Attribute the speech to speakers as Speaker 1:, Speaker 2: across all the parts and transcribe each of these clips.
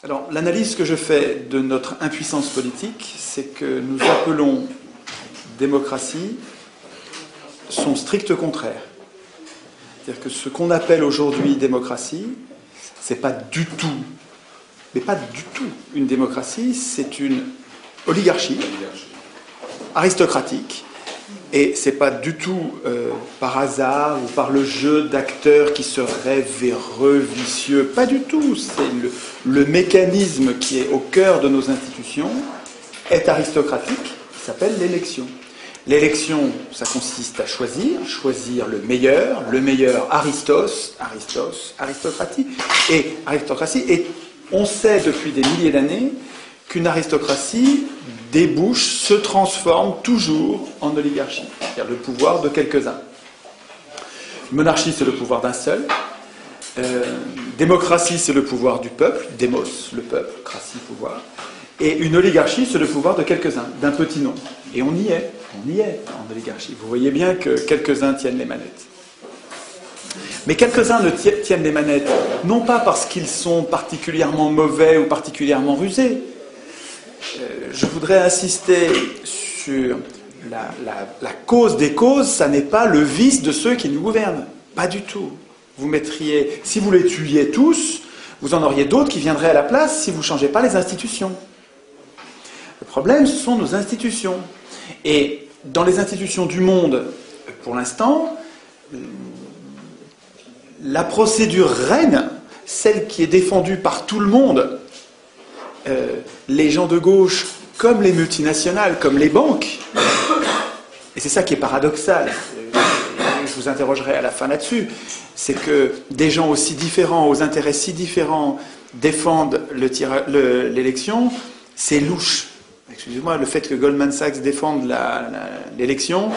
Speaker 1: Alors, l'analyse que je fais de notre impuissance politique, c'est que nous appelons démocratie son strict contraire. C'est-à-dire que ce qu'on appelle aujourd'hui démocratie, c'est pas du tout, mais pas du tout une démocratie, c'est une oligarchie aristocratique. Et c'est pas du tout par hasard ou par le jeu d'acteurs qui seraient véreux, vicieux. Pas du tout. C'est le mécanisme qui est au cœur de nos institutions est aristocratique, qui s'appelle l'élection. L'élection, ça consiste à choisir le meilleur aristocratie. Et on sait depuis des milliers d'années qu'une aristocratie débouche, se transforme toujours en oligarchie, c'est-à-dire le pouvoir de quelques-uns. Une monarchie, c'est le pouvoir d'un seul. Démocratie, c'est le pouvoir du peuple, démos, le peuple, cratie, pouvoir. Et une oligarchie, c'est le pouvoir de quelques-uns, d'un petit nombre. Et on y est en oligarchie. Vous voyez bien que quelques-uns tiennent les manettes. Mais quelques-uns ne tiennent les manettes, non pas parce qu'ils sont particulièrement mauvais ou particulièrement rusés. Je voudrais insister sur la cause des causes, ça n'est pas le vice de ceux qui nous gouvernent. Pas du tout. Vous mettriez, si vous les tuiez tous, vous en auriez d'autres qui viendraient à la place si vous ne changez pas les institutions. Le problème, ce sont nos institutions. Et dans les institutions du monde, pour l'instant, la procédure règne, celle qui est défendue par tout le monde, les gens de gauche, comme les multinationales, comme les banques. Et c'est ça qui est paradoxal. Je vous interrogerai à la fin là-dessus. C'est que des gens aussi différents, aux intérêts si différents, défendent l'élection, c'est louche. Excusez-moi, le fait que Goldman Sachs défende l'élection,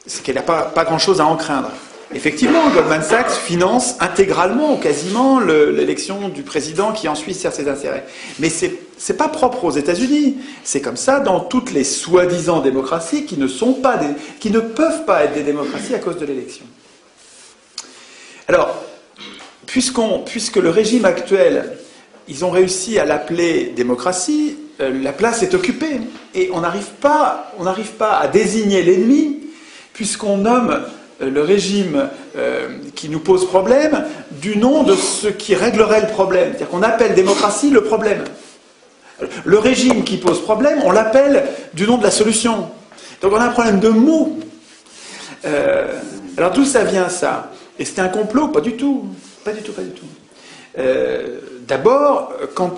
Speaker 1: c'est qu'elle n'a pas grand-chose à en craindre. Effectivement, Goldman Sachs finance intégralement, quasiment, l'élection du président qui ensuite sert ses intérêts. Mais c'est pas propre aux États-Unis. C'est comme ça dans toutes les soi-disant démocraties qui ne peuvent pas être des démocraties à cause de l'élection. Alors, puisque le régime actuel, ils ont réussi à l'appeler démocratie, la place est occupée. Et on n'arrive pas à désigner l'ennemi, puisqu'on nomme le régime qui nous pose problème du nom de ce qui réglerait le problème. C'est-à-dire qu'on appelle démocratie le problème. Le régime qui pose problème, on l'appelle du nom de la solution. Donc on a un problème de mots. Alors d'où ça vient ça? Et c'était un complot? Pas du tout. Pas du tout. D'abord, quand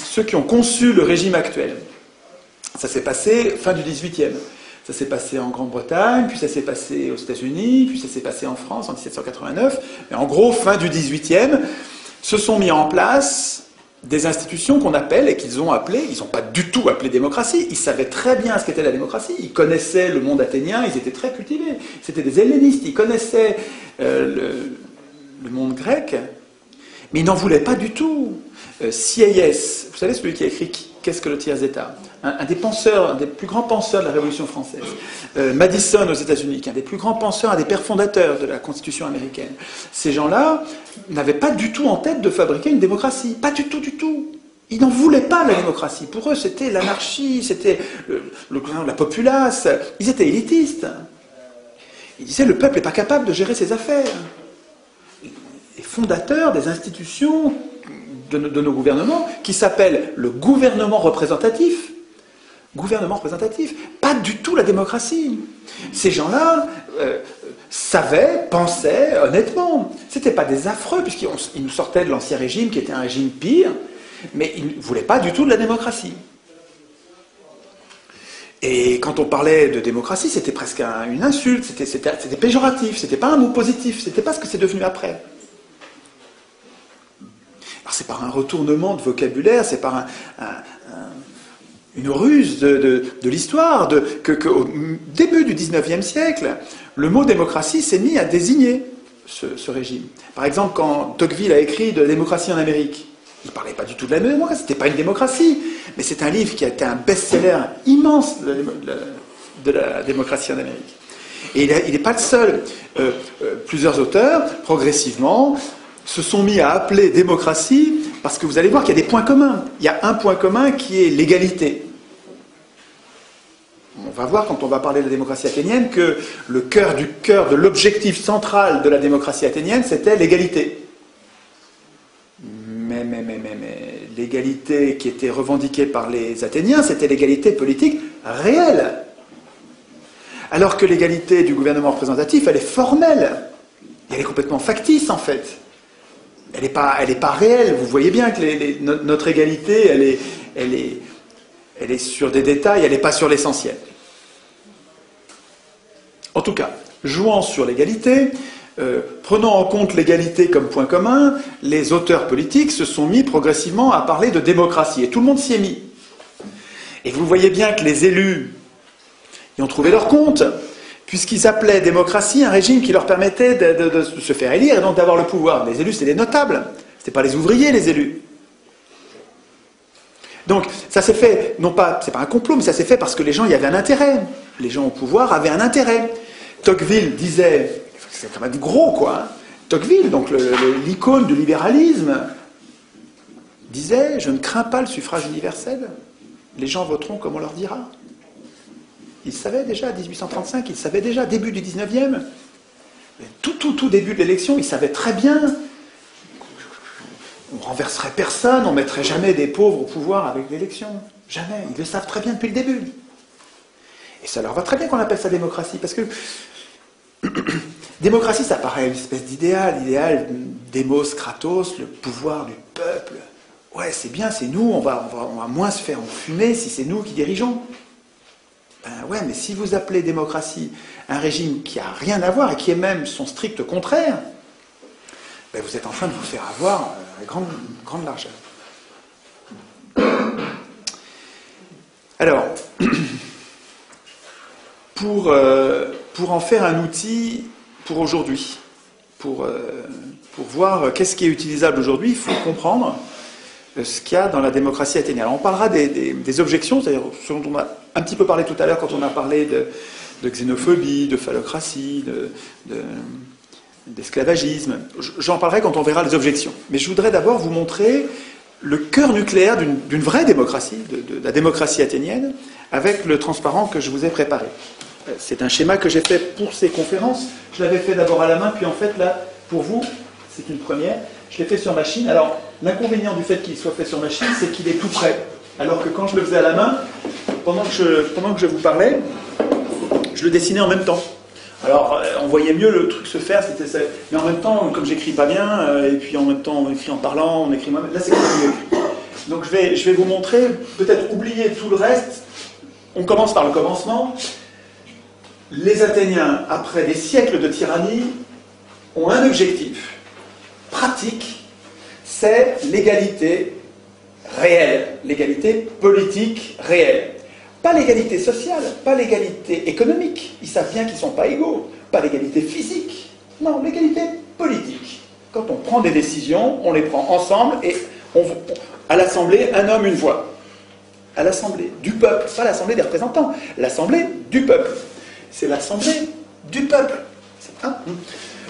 Speaker 1: ceux qui ont conçu le régime actuel, ça s'est passé fin du XVIIIe. Ça s'est passé en Grande-Bretagne, puis ça s'est passé aux États-Unis, puis ça s'est passé en France en 1789. Mais en gros, fin du XVIIIe, se sont mis en place des institutions qu'on appelle et qu'ils ont appelées, ils n'ont pas du tout appelé démocratie, ils savaient très bien ce qu'était la démocratie, ils connaissaient le monde athénien, ils étaient très cultivés, c'était des hellénistes, ils connaissaient le monde grec, mais ils n'en voulaient pas du tout. Sieyès, vous savez celui qui a écrit Qu'est-ce que le tiers-État? Un des plus grands penseurs de la Révolution française. Madison aux États-Unis, qui est un des plus grands penseurs, un des pères fondateurs de la Constitution américaine. Ces gens-là n'avaient pas du tout en tête de fabriquer une démocratie. Pas du tout. Ils n'en voulaient pas de la démocratie. Pour eux, c'était l'anarchie, c'était la populace. Ils étaient élitistes. Ils disaient le peuple n'est pas capable de gérer ses affaires. Les fondateurs des institutions de nos gouvernements, qui s'appelle le gouvernement représentatif. Gouvernement représentatif, pas du tout la démocratie. Ces gens-là pensaient honnêtement. C'était pas des affreux, puisqu'ils nous sortaient de l'ancien régime, qui était un régime pire, mais ils ne voulaient pas du tout de la démocratie. Et quand on parlait de démocratie, c'était presque une insulte, c'était péjoratif, c'était pas un mot positif, c'était pas ce que c'est devenu après. Alors c'est par un retournement de vocabulaire, c'est par une ruse de l'histoire, qu'au début du XIXe siècle, le mot démocratie s'est mis à désigner ce régime. Par exemple, quand Tocqueville a écrit de la démocratie en Amérique, il ne parlait pas du tout de la démocratie, c'était pas une démocratie, mais c'est un livre qui a été un best-seller immense de la démocratie en Amérique. Et il n'est pas le seul. Plusieurs auteurs, progressivement, se sont mis à appeler démocratie parce que vous allez voir qu'il y a des points communs. Il y a un point commun qui est l'égalité. On va voir quand on va parler de la démocratie athénienne que le cœur du cœur de l'objectif central de la démocratie athénienne, c'était l'égalité. Mais l'égalité qui était revendiquée par les Athéniens, c'était l'égalité politique réelle. Alors que l'égalité du gouvernement représentatif, elle est formelle. Elle est complètement factice, en fait. Elle n'est pas réelle. Vous voyez bien que notre égalité, elle est sur des détails, elle n'est pas sur l'essentiel. En tout cas, jouant sur l'égalité, prenant en compte l'égalité comme point commun, les auteurs politiques se sont mis progressivement à parler de démocratie. Et tout le monde s'y est mis. Et vous voyez bien que les élus y ont trouvé leur compte, puisqu'ils appelaient démocratie un régime qui leur permettait de se faire élire et donc d'avoir le pouvoir. Les élus, c'était les notables. Ce n'étaient pas les ouvriers, les élus. Donc, ça s'est fait, non pas, c'est pas un complot, mais ça s'est fait parce que les gens y avaient un intérêt. Les gens au pouvoir avaient un intérêt. Tocqueville disait, c'est quand même gros, quoi. Hein. Tocqueville, donc l'icône du libéralisme, disait, je ne crains pas le suffrage universel. Les gens voteront comme on leur dira. Il savait déjà, 1835, il savait déjà, début du 19e, tout début de l'élection, il savait très bien, on renverserait personne, on ne mettrait jamais des pauvres au pouvoir avec l'élection. Jamais, ils le savent très bien depuis le début. Et ça leur va très bien qu'on appelle ça démocratie, parce que démocratie, ça paraît une espèce l'idéal démos, kratos, le pouvoir du peuple. Ouais, c'est bien, c'est nous, on va moins se faire enfumer si c'est nous qui dirigeons. Ben ouais, mais si vous appelez démocratie un régime qui n'a rien à voir et qui est même son strict contraire, ben vous êtes en train de vous faire avoir à grande largeur. Alors, pour en faire un outil pour aujourd'hui, pour voir qu'est-ce qui est utilisable aujourd'hui, il faut comprendre ce qu'il y a dans la démocratie athénienne. Alors on parlera des objections, c'est-à-dire ce dont on a un petit peu parlé tout à l'heure quand on a parlé de xénophobie, de phallocratie, d'esclavagisme. J'en parlerai quand on verra les objections. Mais je voudrais d'abord vous montrer le cœur nucléaire d'une vraie démocratie, de la démocratie athénienne, avec le transparent que je vous ai préparé. C'est un schéma que j'ai fait pour ces conférences. Je l'avais fait d'abord à la main, puis en fait là, pour vous, c'est une première. Je l'ai fait sur machine. Alors, l'inconvénient du fait qu'il soit fait sur machine, c'est qu'il est tout prêt. Alors que quand je le faisais à la main, pendant que je vous parlais, je le dessinais en même temps. Alors, on voyait mieux le truc se faire, mais en même temps, comme j'écris pas bien, et puis en même temps, on écrit en parlant, on écrit moi-même, là c'est mieux. Donc je vais vous montrer, peut-être oublier tout le reste. On commence par le commencement. Les Athéniens, après des siècles de tyrannie, ont un objectif pratique, c'est l'égalité réelle, l'égalité politique réelle. Pas l'égalité sociale, pas l'égalité économique, ils savent bien qu'ils ne sont pas égaux, pas l'égalité physique, non, l'égalité politique. Quand on prend des décisions, on les prend ensemble et à l'Assemblée, un homme, une voix. À l'Assemblée du peuple, pas l'Assemblée des représentants, l'Assemblée du peuple. C'est l'Assemblée du peuple.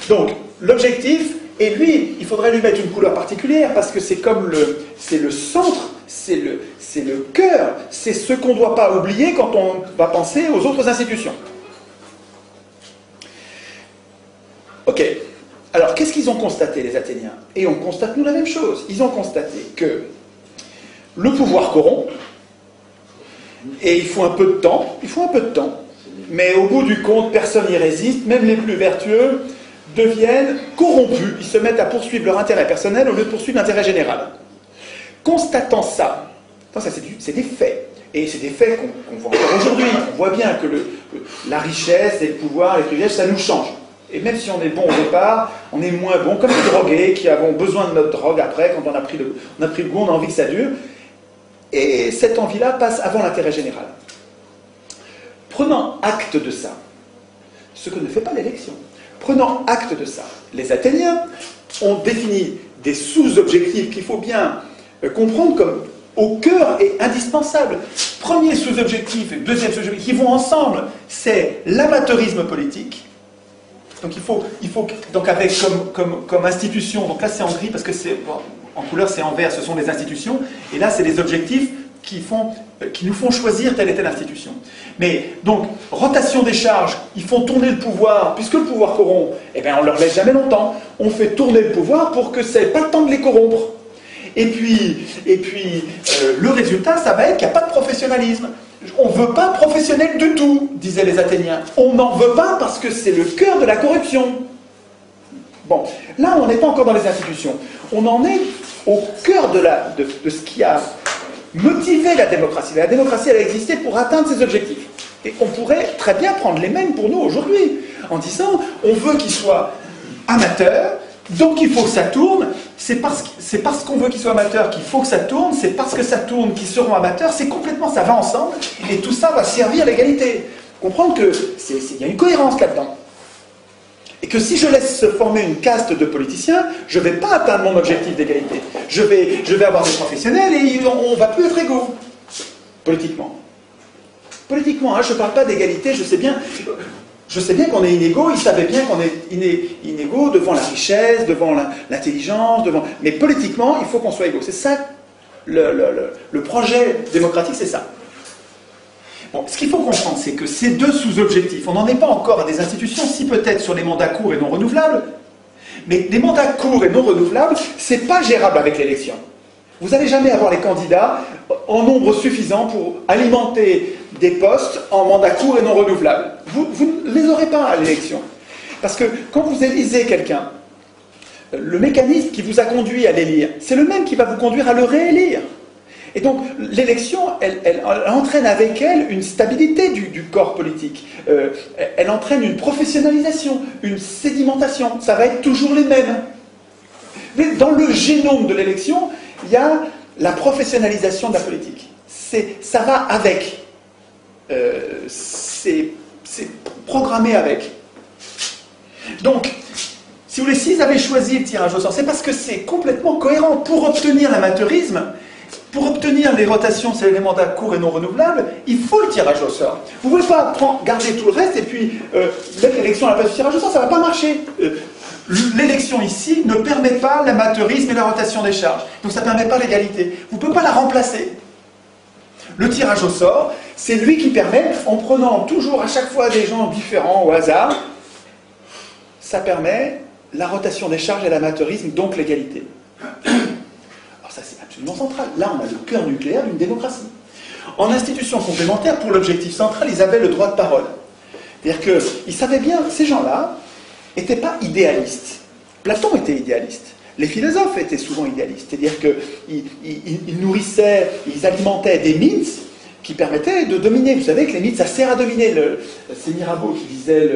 Speaker 1: Donc, l'objectif, et lui, il faudrait lui mettre une couleur particulière, parce que c'est comme c'est le centre, c'est le cœur, c'est ce qu'on ne doit pas oublier quand on va penser aux autres institutions. Ok. Alors, qu'est-ce qu'ils ont constaté, les Athéniens? Et on constate, nous, la même chose. Ils ont constaté que le pouvoir corrompt, et il faut un peu de temps, mais au bout du compte, personne n'y résiste, même les plus vertueux deviennent corrompus, ils se mettent à poursuivre leur intérêt personnel au lieu de poursuivre l'intérêt général. Constatant ça, c'est des faits, et c'est des faits qu'on voit encore aujourd'hui, on voit bien que la richesse et le pouvoir, les privilèges, ça nous change. Et même si on est bon au départ, on est moins bon, comme les drogués qui avons besoin de notre drogue après, quand on a pris le goût, on a envie que ça dure, et cette envie-là passe avant l'intérêt général. Prenant acte de ça, ce que ne fait pas l'élection, prenant acte de ça, les Athéniens ont défini des sous-objectifs qu'il faut bien comprendre comme au cœur et indispensables. Premier sous-objectif et deuxième sous-objectif qui vont ensemble, c'est l'amateurisme politique. Donc il faut donc avec comme institution, donc là c'est en gris parce que c'est... Bon, En couleur, c'est en vert, ce sont les institutions. Et là, c'est les objectifs qui nous font choisir telle et telle institution. Mais donc, rotation des charges, ils font tourner le pouvoir, puisque le pouvoir corrompt, eh bien on ne leur laisse jamais longtemps. On fait tourner le pouvoir pour que ça n'ait pas le temps de les corrompre. Et puis le résultat, ça va être qu'il n'y a pas de professionnalisme. On ne veut pas professionnel du tout, disaient les Athéniens. On n'en veut pas parce que c'est le cœur de la corruption. Bon, là, on n'est pas encore dans les institutions. On en est au cœur de ce qui a motivé la démocratie. La démocratie, elle a existé pour atteindre ses objectifs. Et on pourrait très bien prendre les mêmes pour nous aujourd'hui, en disant, on veut qu'ils soient amateurs, donc il faut que ça tourne. C'est parce qu'on veut qu'ils soient amateurs qu'il faut que ça tourne. C'est parce que ça tourne qu'ils seront amateurs. C'est complètement, ça va ensemble. Et tout ça va servir à l'égalité. Comprendre qu'il y a une cohérence là-dedans. Et que si je laisse se former une caste de politiciens, je ne vais pas atteindre mon objectif d'égalité. Je vais avoir des professionnels et on ne va plus être égaux. Politiquement. Politiquement, hein, je ne parle pas d'égalité, je sais bien qu'on est inégaux, ils savaient bien qu'on est inégaux devant la richesse, devant l'intelligence, mais politiquement, il faut qu'on soit égaux. C'est ça, le projet démocratique, c'est ça. Bon, ce qu'il faut comprendre, c'est que ces deux sous-objectifs, on n'en est pas encore à des institutions, si peut-être sur les mandats courts et non renouvelables, mais des mandats courts et non renouvelables, c'est pas gérable avec l'élection. Vous n'allez jamais avoir les candidats en nombre suffisant pour alimenter des postes en mandats courts et non renouvelables. Vous ne les aurez pas à l'élection. Parce que quand vous élisez quelqu'un, le mécanisme qui vous a conduit à l'élire, c'est le même qui va vous conduire à le réélire. Et donc, l'élection, elle entraîne avec elle une stabilité du corps politique. Elle entraîne une professionnalisation, une sédimentation. Ça va être toujours les mêmes. Mais dans le génome de l'élection, il y a la professionnalisation de la politique. Ça va avec. C'est programmé avec. Donc, si vous voulez, s'ils avaient choisi le tirage au sort, c'est parce que c'est complètement cohérent. Pour obtenir l'amateurisme, pour obtenir les rotations, c'est les mandats courts et non renouvelables, il faut le tirage au sort. Vous ne pouvez pas garder tout le reste et puis mettre l'élection à la place du tirage au sort, ça ne va pas marcher. L'élection ici ne permet pas l'amateurisme et la rotation des charges. Donc ça ne permet pas l'égalité. Vous ne pouvez pas la remplacer. Le tirage au sort, c'est lui qui permet, en prenant toujours à chaque fois des gens différents au hasard, ça permet la rotation des charges et l'amateurisme, donc l'égalité. Alors ça c'est absolument central. Là on a le cœur nucléaire d'une démocratie. En institution complémentaire, pour l'objectif central, ils avaient le droit de parole. C'est-à-dire qu'ils savaient bien, ces gens-là n'étaient pas idéalistes. Platon était idéaliste. Les philosophes étaient souvent idéalistes. C'est-à-dire qu'ils nourrissaient, ils alimentaient des mythes qui permettaient de dominer. Vous savez que les mythes, ça sert à dominer. C'est Mirabeau qui disait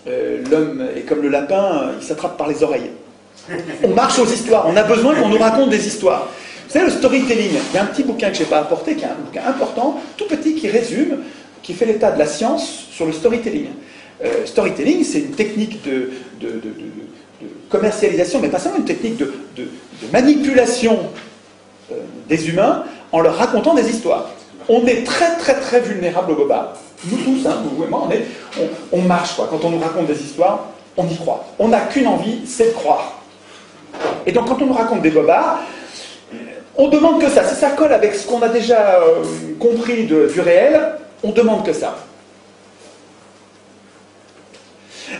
Speaker 1: l'homme est comme le lapin, il s'attrape par les oreilles. On marche aux histoires, on a besoin qu'on nous raconte des histoires. Vous savez, le storytelling, il y a un petit bouquin que je n'ai pas apporté, qui est un bouquin important, tout petit, qui résume, qui fait l'état de la science sur le storytelling. Storytelling, c'est une technique de commercialisation, mais pas seulement une technique de manipulation des humains en leur racontant des histoires. On est très très très vulnérable au bobards. Nous tous, hein, vous et moi, on marche quoi. Quand on nous raconte des histoires, on y croit. On n'a qu'une envie, c'est de croire. Et donc quand on nous raconte des bobards, on demande que ça. Si ça colle avec ce qu'on a déjà compris du réel, on demande que ça.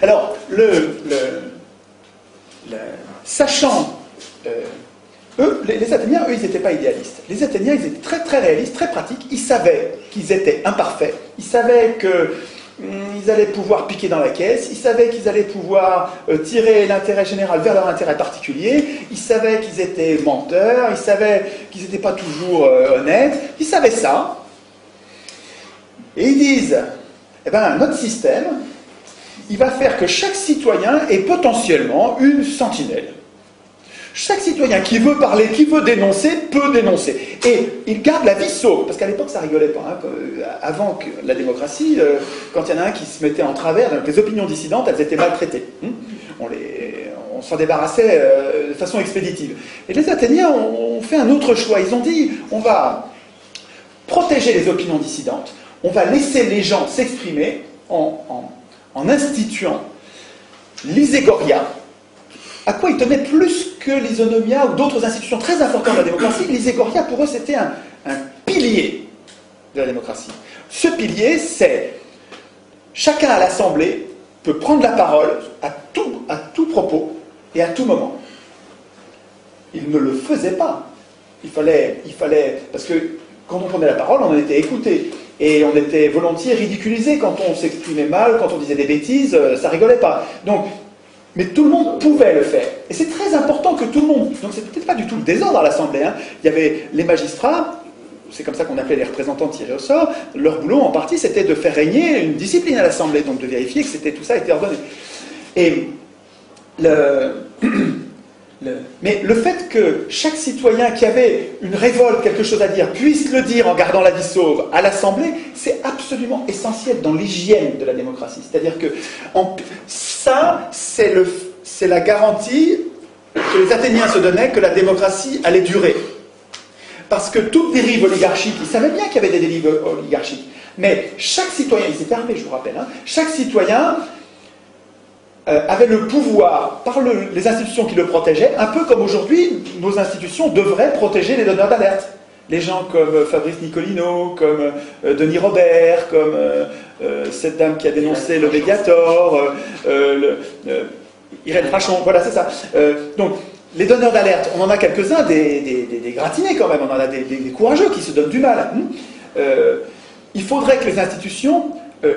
Speaker 1: Alors, sachant, les Athéniens, eux, ils n'étaient pas idéalistes. Les Athéniens, ils étaient très très réalistes, très pratiques. Ils savaient qu'ils étaient imparfaits. Ils savaient qu'ils allaient pouvoir piquer dans la caisse. Ils savaient qu'ils allaient pouvoir tirer l'intérêt général vers leur intérêt particulier. Ils savaient qu'ils étaient menteurs. Ils savaient qu'ils n'étaient pas toujours honnêtes. Ils savaient ça. Et ils disent, eh bien, notre système, il va faire que chaque citoyen est potentiellement une sentinelle. Chaque citoyen qui veut parler, qui veut dénoncer, peut dénoncer. Et il garde la vie sauve. Parce qu'à l'époque, ça rigolait pas. Hein. Avant que la démocratie, quand il y en a un qui se mettait en travers, les opinions dissidentes, elles étaient maltraitées. On s'en débarrassait de façon expéditive. Et les Athéniens ont fait un autre choix. Ils ont dit, on va protéger les opinions dissidentes, on va laisser les gens s'exprimer en instituant l'iségoria, à quoi ils tenaient plus que l'Isonomia ou d'autres institutions très importantes de la démocratie, l'Isegoria, pour eux, c'était un pilier de la démocratie. Ce pilier, c'est chacun à l'Assemblée peut prendre la parole à tout propos et à tout moment. Il ne le faisait pas. Il fallait, parce que quand on prenait la parole, on en était écouté. Et on était volontiers ridiculisé quand on s'exprimait mal, quand on disait des bêtises, ça rigolait pas. Donc, mais tout le monde pouvait le faire. Et c'est très important que tout le monde... Donc c'est peut-être pas du tout le désordre à l'Assemblée. Hein. Il y avait les magistrats, c'est comme ça qu'on appelait les représentants tirés au sort, leur boulot en partie c'était de faire régner une discipline à l'Assemblée, donc de vérifier que tout ça était ordonné. Et mais le fait que chaque citoyen qui avait une révolte, quelque chose à dire, puisse le dire en gardant la vie sauve à l'Assemblée, c'est absolument essentiel dans l'hygiène de la démocratie. C'est-à-dire que ça, c'est la garantie que les Athéniens se donnaient que la démocratie allait durer. Parce que toute dérive oligarchique, ils savaient bien qu'il y avait des dérives oligarchiques, mais chaque citoyen, ils étaient armés, je vous rappelle, hein, chaque citoyen avait le pouvoir, par les institutions qui le protégeaient, un peu comme aujourd'hui, nos institutions devraient protéger les donneurs d'alerte. Les gens comme Fabrice Nicolino, comme Denis Robert, comme cette dame qui a dénoncé le Mediator, Irène Frachon, voilà, c'est ça. Donc, les donneurs d'alerte, on en a quelques-uns, des gratinés quand même, on en a des courageux qui se donnent du mal. Il faudrait que les institutions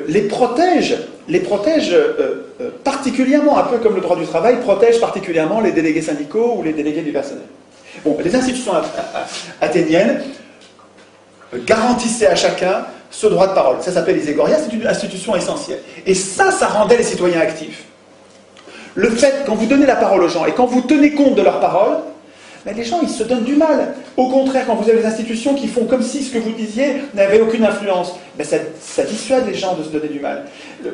Speaker 1: les protègent particulièrement, un peu comme le droit du travail, protège particulièrement les délégués syndicaux ou les délégués du personnel. Bon, les institutions athéniennes garantissaient à chacun ce droit de parole. Ça s'appelle l'Isegoria, c'est une institution essentielle. Et ça rendait les citoyens actifs. Le fait, quand vous donnez la parole aux gens et quand vous tenez compte de leurs paroles, ben les gens, ils se donnent du mal. Au contraire, quand vous avez des institutions qui font comme si ce que vous disiez n'avait aucune influence, ben ça dissuade les gens de se donner du mal.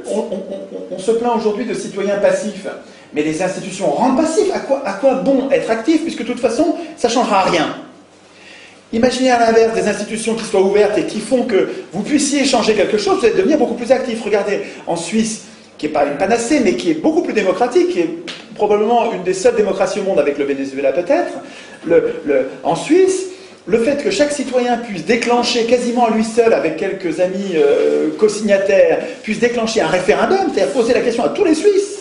Speaker 1: On se plaint aujourd'hui de citoyens passifs, mais les institutions rendent passifs. À quoi bon être actif, puisque de toute façon, ça ne changera rien. Imaginez à l'inverse des institutions qui soient ouvertes et qui font que vous puissiez changer quelque chose, vous allez devenir beaucoup plus actif. Regardez, en Suisse, qui n'est pas une panacée, mais qui est beaucoup plus démocratique, qui est probablement une des seules démocraties au monde, avec le Venezuela peut-être, en Suisse, le fait que chaque citoyen puisse déclencher quasiment à lui seul, avec quelques amis co-signataires, puisse déclencher un référendum, c'est-à-dire poser la question à tous les Suisses.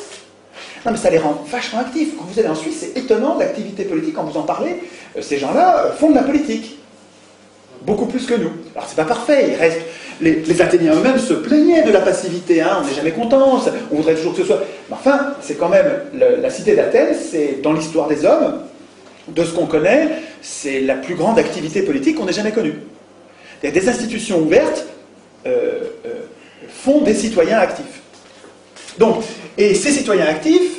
Speaker 1: Non mais ça les rend vachement actifs. Quand vous allez en Suisse, c'est étonnant l'activité politique, quand vous en parlez, ces gens-là font de la politique. Beaucoup plus que nous. Alors c'est pas parfait, il reste... Les Athéniens eux-mêmes se plaignaient de la passivité, hein, on n'est jamais content, on voudrait toujours que ce soit... Mais enfin, c'est quand même... La cité d'Athènes, c'est dans l'histoire des hommes, de ce qu'on connaît, c'est la plus grande activité politique qu'on ait jamais connue. Des institutions ouvertes font des citoyens actifs. Donc, et ces citoyens actifs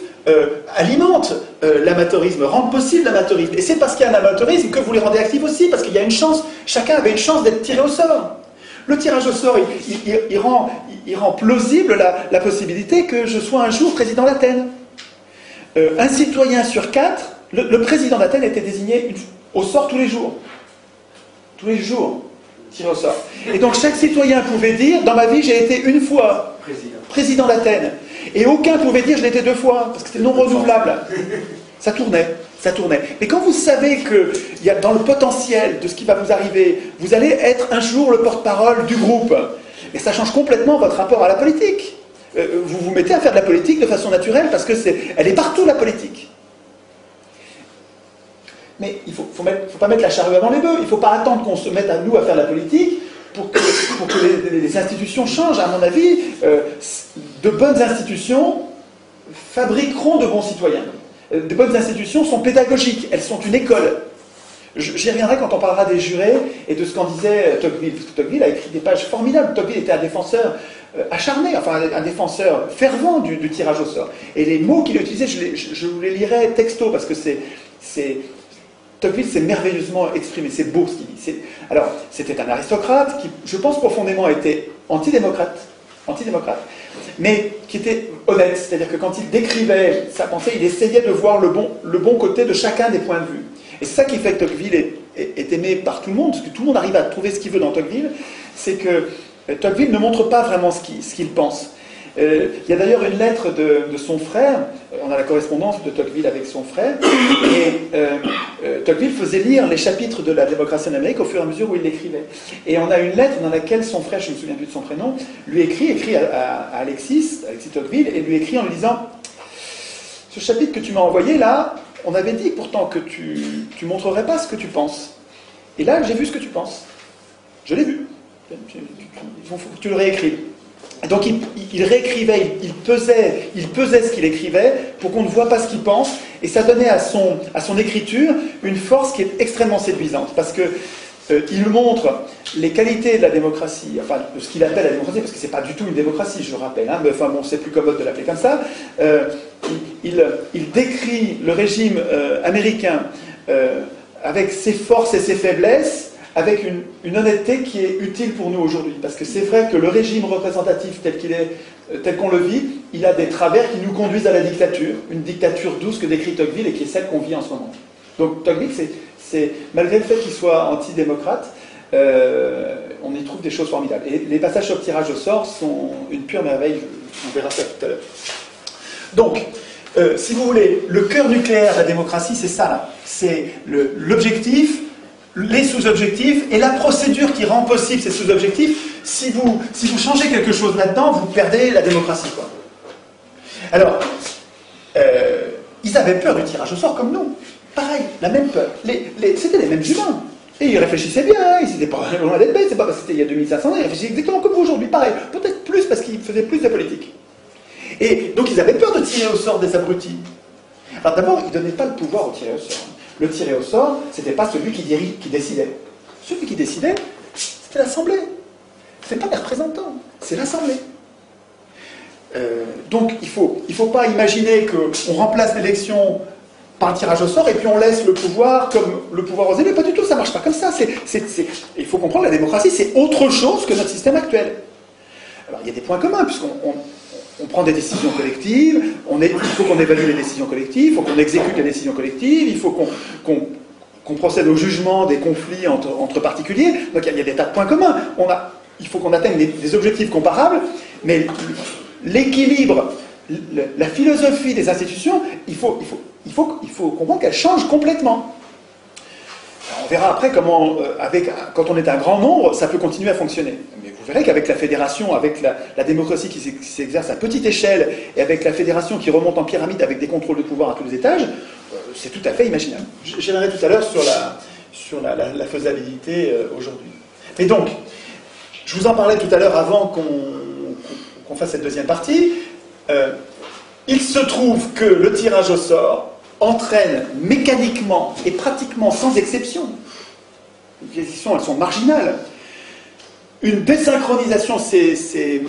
Speaker 1: alimentent l'amateurisme, rendent possible l'amateurisme. Et c'est parce qu'il y a un amateurisme que vous les rendez actifs aussi, parce qu'il y a une chance, chacun avait une chance d'être tiré au sort. Le tirage au sort, il rend plausible la possibilité que je sois un jour président d'Athènes. Un citoyen sur 4, le président d'Athènes était désigné au sort tous les jours. Tous les jours, tiré au sort. Et donc chaque citoyen pouvait dire, dans ma vie j'ai été une fois président d'Athènes. Et aucun pouvait dire je l'ai été 2 fois, parce que c'était non renouvelable. Ça tournait. Mais quand vous savez que dans le potentiel de ce qui va vous arriver, vous allez être un jour le porte-parole du groupe, et ça change complètement votre rapport à la politique. Vous vous mettez à faire de la politique de façon naturelle, parce que elle est partout la politique. Mais il ne faut pas mettre la charrue avant les bœufs, il ne faut pas attendre qu'on se mette à nous à faire la politique pour que les institutions changent. À mon avis, de bonnes institutions fabriqueront de bons citoyens. De bonnes institutions sont pédagogiques, elles sont une école. J'y reviendrai quand on parlera des jurés et de ce qu'en disait Tocqueville, parce que Tocqueville a écrit des pages formidables. Tocqueville était un défenseur acharné, enfin un défenseur fervent du tirage au sort. Et les mots qu'il utilisait, je vous les lirai texto, parce que Tocqueville s'est merveilleusement exprimé, c'est beau ce qu'il dit. Alors, c'était un aristocrate qui, je pense profondément, était antidémocrate, mais qui était honnête, c'est-à-dire que quand il décrivait sa pensée, il essayait de voir le bon côté de chacun des points de vue. Et c'est ça qui fait que Tocqueville est aimé par tout le monde, parce que tout le monde arrive à trouver ce qu'il veut dans Tocqueville, c'est que Tocqueville ne montre pas vraiment ce qu'il pense, Il y a d'ailleurs une lettre de son frère, on a la correspondance de Tocqueville avec son frère, et Tocqueville faisait lire les chapitres de la démocratie en Amérique au fur et à mesure où il l'écrivait. Et on a une lettre dans laquelle son frère, je ne me souviens plus de son prénom, lui écrit à Alexis Tocqueville, et lui écrit en lui disant « Ce chapitre que tu m'as envoyé là, on avait dit pourtant que tu montrerais pas ce que tu penses. Et là, j'ai vu ce que tu penses. Je l'ai vu. Il faut que tu le réécrives. » Donc il réécrivait, il pesait ce qu'il écrivait pour qu'on ne voit pas ce qu'il pense, et ça donnait à son écriture une force qui est extrêmement séduisante, parce que il montre les qualités de la démocratie, enfin de ce qu'il appelle la démocratie, parce que c'est pas du tout une démocratie, je le rappelle, hein, mais enfin bon, c'est plus commode de l'appeler comme ça. Il décrit le régime américain avec ses forces et ses faiblesses, avec une honnêteté qui est utile pour nous aujourd'hui. Parce que c'est vrai que le régime représentatif tel qu'on le vit, il a des travers qui nous conduisent à la dictature, une dictature douce que décrit Tocqueville et qui est celle qu'on vit en ce moment. Donc Tocqueville, malgré le fait qu'il soit antidémocrate, on y trouve des choses formidables. Et les passages sur le tirage au sort sont une pure merveille, on verra ça tout à l'heure. Donc, si vous voulez, le cœur nucléaire de la démocratie, c'est ça là. C'est l'objectif, les sous-objectifs et la procédure qui rend possible ces sous-objectifs. Si vous changez quelque chose là-dedans, vous perdez la démocratie, quoi. Alors, ils avaient peur du tirage au sort comme nous. Pareil, la même peur. C'était les mêmes humains. Et ils réfléchissaient bien, ils n'étaient pas loin d'être bêtes, c'est pas parce que c'était il y a 2500 ans, ils réfléchissaient exactement comme vous aujourd'hui, pareil. Peut-être plus parce qu'ils faisaient plus de politique. Et donc ils avaient peur de tirer au sort des abrutis. Alors d'abord, ils ne donnaient pas le pouvoir au tiré au sort. Le tiré au sort, c'était pas celui qui décidait. Celui qui décidait, c'était l'Assemblée. C'est pas les représentants, c'est l'Assemblée. Donc il faut pas imaginer qu'on remplace l'élection par un tirage au sort et puis on laisse le pouvoir comme le pouvoir aux élus. Pas du tout, ça marche pas comme ça. Il faut comprendre, la démocratie, c'est autre chose que notre système actuel. Alors il y a des points communs, puisqu'on prend des décisions collectives, il faut qu'on évalue les décisions collectives, il faut qu'on exécute les décisions collectives, il faut qu'on procède au jugement des conflits entre particuliers. Donc il y a des tas de points communs. Il faut qu'on atteigne des objectifs comparables, mais l'équilibre, la philosophie des institutions, il faut comprendre qu'elle change complètement. On verra après comment, quand on est un grand nombre, ça peut continuer à fonctionner. Mais vous verrez qu'avec la fédération, avec la démocratie qui s'exerce à petite échelle, et avec la fédération qui remonte en pyramide avec des contrôles de pouvoir à tous les étages, c'est tout à fait imaginable. J'y reviendrai tout à l'heure sur la faisabilité aujourd'hui. Mais donc, je vous en parlais tout à l'heure avant qu'on fasse cette deuxième partie. Il se trouve que le tirage au sort entraîne mécaniquement et pratiquement sans exception, les exceptions elles sont marginales, une désynchronisation, c'est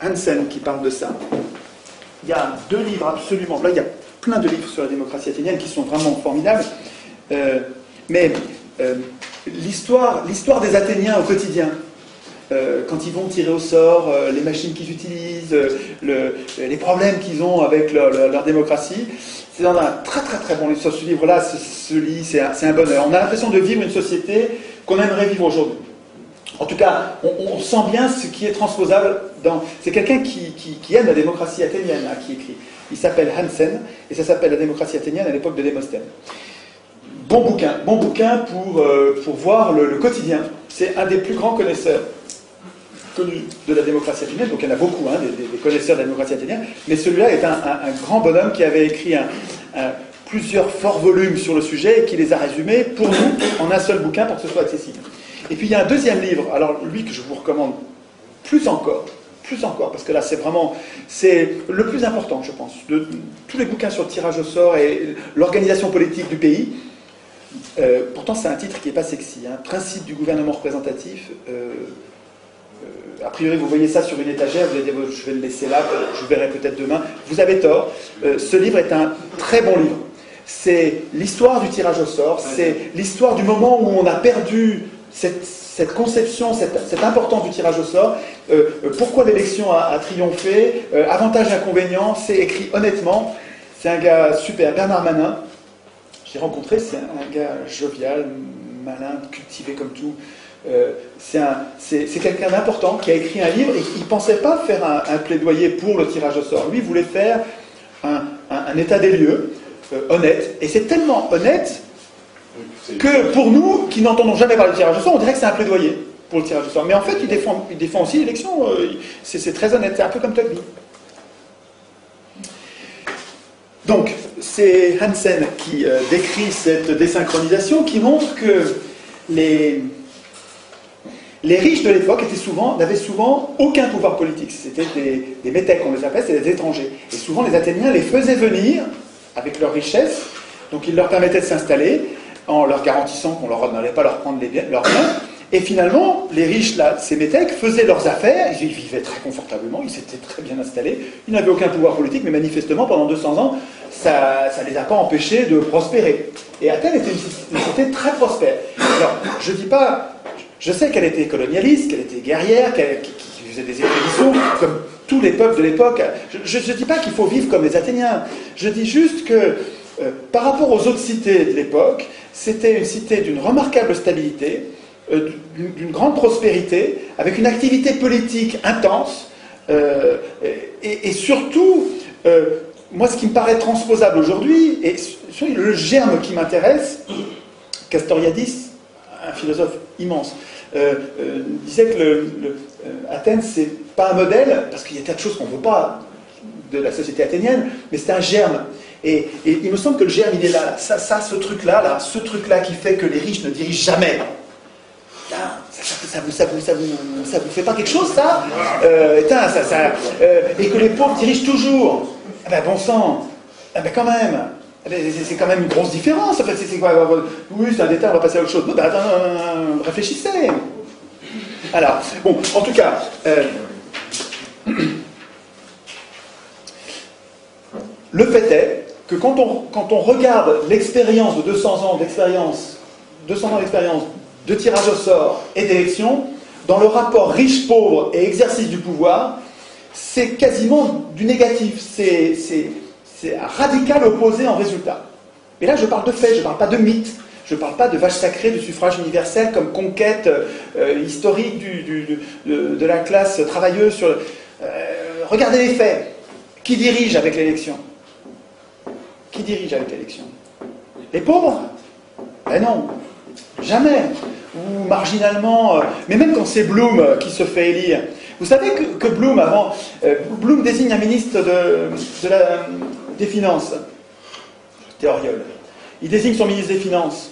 Speaker 1: Hansen qui parle de ça. Il y a 2 livres absolument, là il y a plein de livres sur la démocratie athénienne qui sont vraiment formidables, mais l'histoire des Athéniens au quotidien, quand ils vont tirer au sort, les machines qu'ils utilisent, les problèmes qu'ils ont avec leur démocratie, c'est dans un très très très bon livre. Ce livre-là se lit, c'est un bonheur. On a l'impression de vivre une société qu'on aimerait vivre aujourd'hui. En tout cas, on sent bien ce qui est transposable dans... C'est quelqu'un qui aime la démocratie athénienne, hein, qui écrit. Il s'appelle Hansen, et ça s'appelle La démocratie athénienne à l'époque de Démosthène. Bon bouquin pour voir le quotidien. C'est un des plus grands connaisseurs connus de la démocratie athénienne, donc il y en a beaucoup, hein, des connaisseurs de la démocratie athénienne, mais celui-là est un grand bonhomme qui avait écrit plusieurs forts volumes sur le sujet et qui les a résumés pour nous en un seul bouquin pour que ce soit accessible. Et puis il y a un deuxième livre, alors lui que je vous recommande plus encore, parce que là c'est le plus important, je pense, de tous les bouquins sur le tirage au sort et l'organisation politique du pays. Pourtant c'est un titre qui n'est pas sexy, hein. Principe du gouvernement représentatif. A priori, vous voyez ça sur une étagère, vous allez dire, je vais le laisser là, je verrai peut-être demain. Vous avez tort. Ce livre est un très bon livre. C'est l'histoire du tirage au sort, c'est l'histoire du moment où on a perdu cette conception, cette importance du tirage au sort, pourquoi l'élection a triomphé, avantages et inconvénients, c'est écrit honnêtement. C'est un gars super, Bernard Manin. J'ai rencontré, c'est un gars jovial, malin, cultivé comme tout. C'est quelqu'un d'important qui a écrit un livre et il ne pensait pas faire un plaidoyer pour le tirage au sort. Lui, il voulait faire un état des lieux honnête. Et c'est tellement honnête que pour nous, qui n'entendons jamais parler de tirage au sort, on dirait que c'est un plaidoyer pour le tirage au sort. Mais en fait, il défend aussi l'élection. C'est très honnête. C'est un peu comme Tocqueville. Donc, c'est Hansen qui décrit cette désynchronisation, qui montre que les riches de l'époque n'avaient souvent aucun pouvoir politique. C'était des métèques, on les appelle, c'est des étrangers. Et souvent, les Athéniens les faisaient venir avec leur richesse, donc ils leur permettaient de s'installer en leur garantissant qu'on n'allait pas leur prendre leurs biens. Et finalement, les riches, là, ces métèques, faisaient leurs affaires, ils vivaient très confortablement, ils s'étaient très bien installés, ils n'avaient aucun pouvoir politique, mais manifestement, pendant 200 ans, ça ne les a pas empêchés de prospérer. Et Athènes était une cité très prospère. Alors, je sais qu'elle était colonialiste, qu'elle était guerrière, qui faisait des expéditions, comme tous les peuples de l'époque. Je ne dis pas qu'il faut vivre comme les Athéniens, je dis juste que, par rapport aux autres cités de l'époque, c'était une cité d'une remarquable stabilité, d'une grande prospérité, avec une activité politique intense, et surtout, moi ce qui me paraît transposable aujourd'hui, et le germe qui m'intéresse, Castoriadis, un philosophe immense, disait que Athènes c'est pas un modèle, parce qu'il y a tas de choses qu'on ne veut pas de la société athénienne, mais c'est un germe. Et il me semble que le germe il est là, ce truc-là qui fait que les riches ne dirigent jamais. Ça vous fait pas quelque chose, ça, et que les pauvres dirigent toujours. Ah ben, bon sang, ah ben, quand même, c'est quand même une grosse différence. En fait, c'est quoi? Oui, c'est un détail, on va passer à autre chose. Ben, attends, réfléchissez. Alors, bon, en tout cas, le fait est que quand on regarde l'expérience de 200 ans d'expérience de tirage au sort et d'élection, dans le rapport riche-pauvre et exercice du pouvoir, c'est quasiment du négatif. C'est un radical opposé en résultat. Et là, je parle de faits, je ne parle pas de mythes, je ne parle pas de vache sacrée du suffrage universel comme conquête historique de la classe travailleuse. Regardez les faits. Qui dirige avec l'élection? Qui dirige avec l'élection? Les pauvres? Ben non, jamais. Ou marginalement, mais même quand c'est Blum qui se fait élire. Vous savez que Blum, Blum désigne un ministre des Finances, Théoriol. Il désigne son ministre des Finances.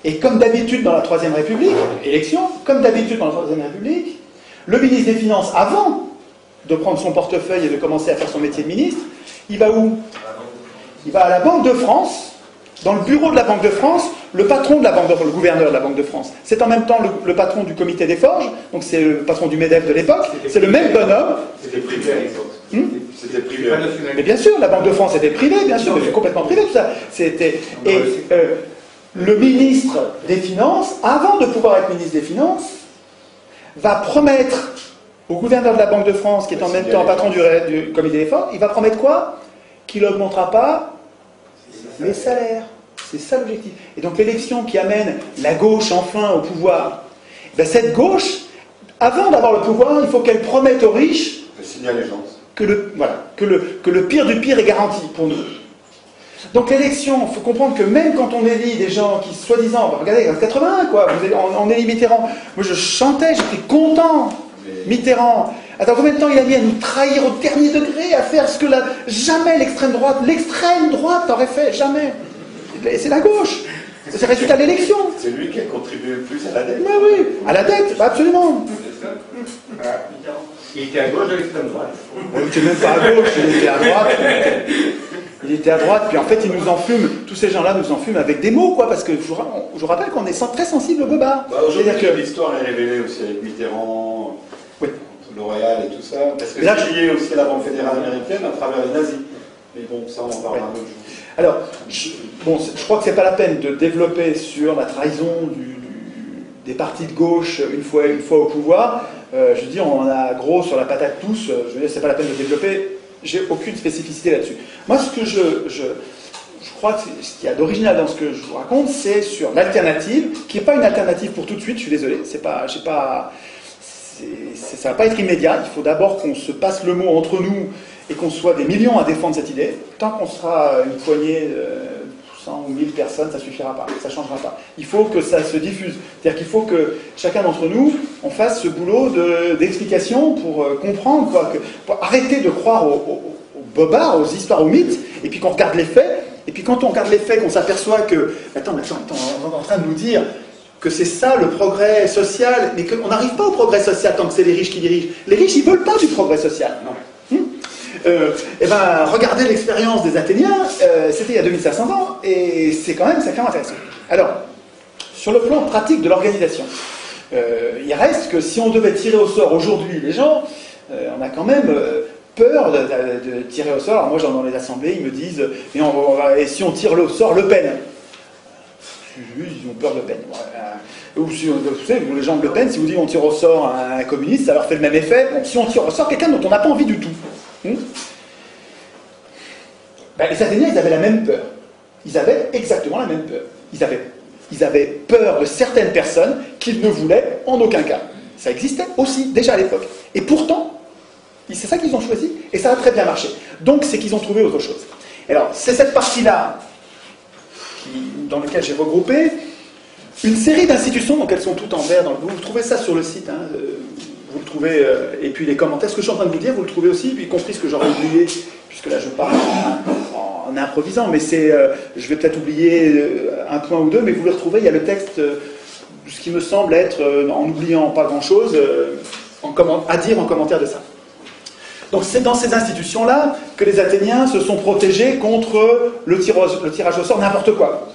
Speaker 1: Et comme d'habitude dans la Troisième République, élection, comme d'habitude dans la Troisième République, le ministre des Finances, avant de prendre son portefeuille et de commencer à faire son métier de ministre, il va où? Il va à la Banque de France. Dans le bureau de la Banque de France, le gouverneur de la Banque de France, c'est en même temps le patron du comité des forges, donc c'est le patron du MEDEF de l'époque, c'est le même bonhomme.
Speaker 2: C'était privé à l'époque. C'était privé.
Speaker 1: Mais bien sûr, la Banque de France était privée, bien sûr, mais c'est complètement privé tout ça. Le ministre des Finances, avant de pouvoir être ministre des Finances, va promettre au gouverneur de la Banque de France, qui est en même temps patron du comité des forges, il va promettre quoi? Qu'il n'augmentera pas les salaires. C'est ça l'objectif. Et donc l'élection qui amène la gauche enfin au pouvoir, ben cette gauche, avant d'avoir le pouvoir, il faut qu'elle promette aux riches que le pire du pire est garanti pour nous. Donc l'élection, il faut comprendre que même quand on élit des gens qui, soi-disant, regardez, en 81, quoi, on élit Mitterrand. Moi je chantais, j'étais content. Mitterrand. Attends, combien de temps il a mis à nous trahir au dernier degré, à faire ce que jamais l'extrême droite n'aurait fait, jamais. C'est la gauche. C'est le résultat de l'élection.
Speaker 2: C'est lui qui a contribué le plus à la dette.
Speaker 1: Oui, à la dette, absolument.
Speaker 3: Il était à gauche de l'extrême droite.
Speaker 1: Il n'était même pas à gauche, il était à droite. Il était à droite, puis en fait, il nous enfume, tous ces gens-là nous enfument avec des mots, quoi, parce que je vous rappelle qu'on est très sensible au goba.
Speaker 2: Aujourd'hui, l'histoire est révélée aussi avec Mitterrand,
Speaker 1: oui.
Speaker 2: L'Oréal et tout ça, parce que c'est lié aussi à la Banque fédérale américaine à travers les nazis. Mais bon, ça, on en parlera un autre jour.
Speaker 1: Alors, je crois que c'est pas la peine de développer sur la trahison des partis de gauche une fois au pouvoir. Je veux dire, on en a gros sur la patate tous. Je veux dire, c'est pas la peine de développer. J'ai aucune spécificité là-dessus. Moi, ce que je crois crois que ce qu'il y a d'original dans ce que je vous raconte, c'est sur l'alternative, qui n'est pas une alternative pour tout de suite, je suis désolé, ça va pas être immédiat, il faut d'abord qu'on se passe le mot entre nous et qu'on soit des millions à défendre cette idée. Tant qu'on sera une poignée, 100 ou 1000 personnes, ça ne suffira pas, ça ne changera pas. Il faut que ça se diffuse, c'est-à-dire qu'il faut que chacun d'entre nous, on fasse ce boulot d'explication pour comprendre, quoi, pour arrêter de croire aux bobards, aux histoires, aux mythes, et puis qu'on regarde les faits, et puis quand on regarde les faits, qu'on s'aperçoit que, attends, on est en train de nous dire que c'est ça le progrès social, mais qu'on n'arrive pas au progrès social tant que c'est les riches qui dirigent. Les riches, ils ne veulent pas du progrès social. Non. Eh ben, regardez l'expérience des Athéniens, c'était il y a 2500 ans, et c'est quand même intéressant. Alors, sur le plan pratique de l'organisation, il reste que si on devait tirer au sort aujourd'hui les gens, on a quand même peur de tirer au sort. Alors moi, dans les assemblées, ils me disent et si on tire au sort Le Pen? Ils ont peur de Le Pen. Ou si, vous savez, les gens de Le Pen, si vous dites on tire au sort un communiste, ça leur fait le même effet. Bon, si on tire au sort quelqu'un dont on n'a pas envie du tout. Les Athéniens, ils avaient la même peur. Ils avaient exactement la même peur. Ils avaient peur de certaines personnes qu'ils ne voulaient en aucun cas. Ça existait aussi, déjà à l'époque. Et pourtant, c'est ça qu'ils ont choisi, et ça a très bien marché. Donc, c'est qu'ils ont trouvé autre chose. Alors, c'est cette partie-là dans laquelle j'ai regroupé une série d'institutions, donc elles sont toutes en vert. Vous trouvez ça sur le site, hein, vous le trouvez, et puis les commentaires, ce que je suis en train de vous dire, vous le trouvez aussi, y compris ce que j'aurais oublié, puisque là je parle en improvisant, mais je vais peut-être oublier un point ou deux, mais vous le retrouvez, il y a le texte, ce qui me semble être, en oubliant pas grand-chose, à dire en commentaire de ça. Donc c'est dans ces institutions-là que les Athéniens se sont protégés contre le tirage au sort, n'importe quoi.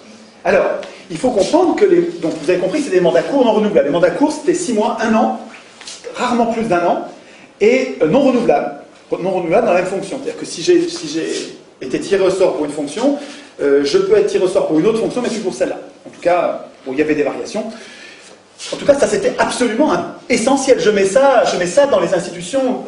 Speaker 1: Alors, il faut comprendre que donc vous avez compris, c'est des mandats courts non renouvelables. Les mandats courts, c'était 6 mois, 1 an, rarement plus d'1 an, et non renouvelables. Non renouvelables dans la même fonction. C'est-à-dire que si j'ai été tiré au sort pour une fonction, je peux être tiré au sort pour une autre fonction, mais plus pour celle-là. En tout cas, bon, il y avait des variations. En tout cas, ça c'était absolument essentiel. Je mets ça dans les institutions.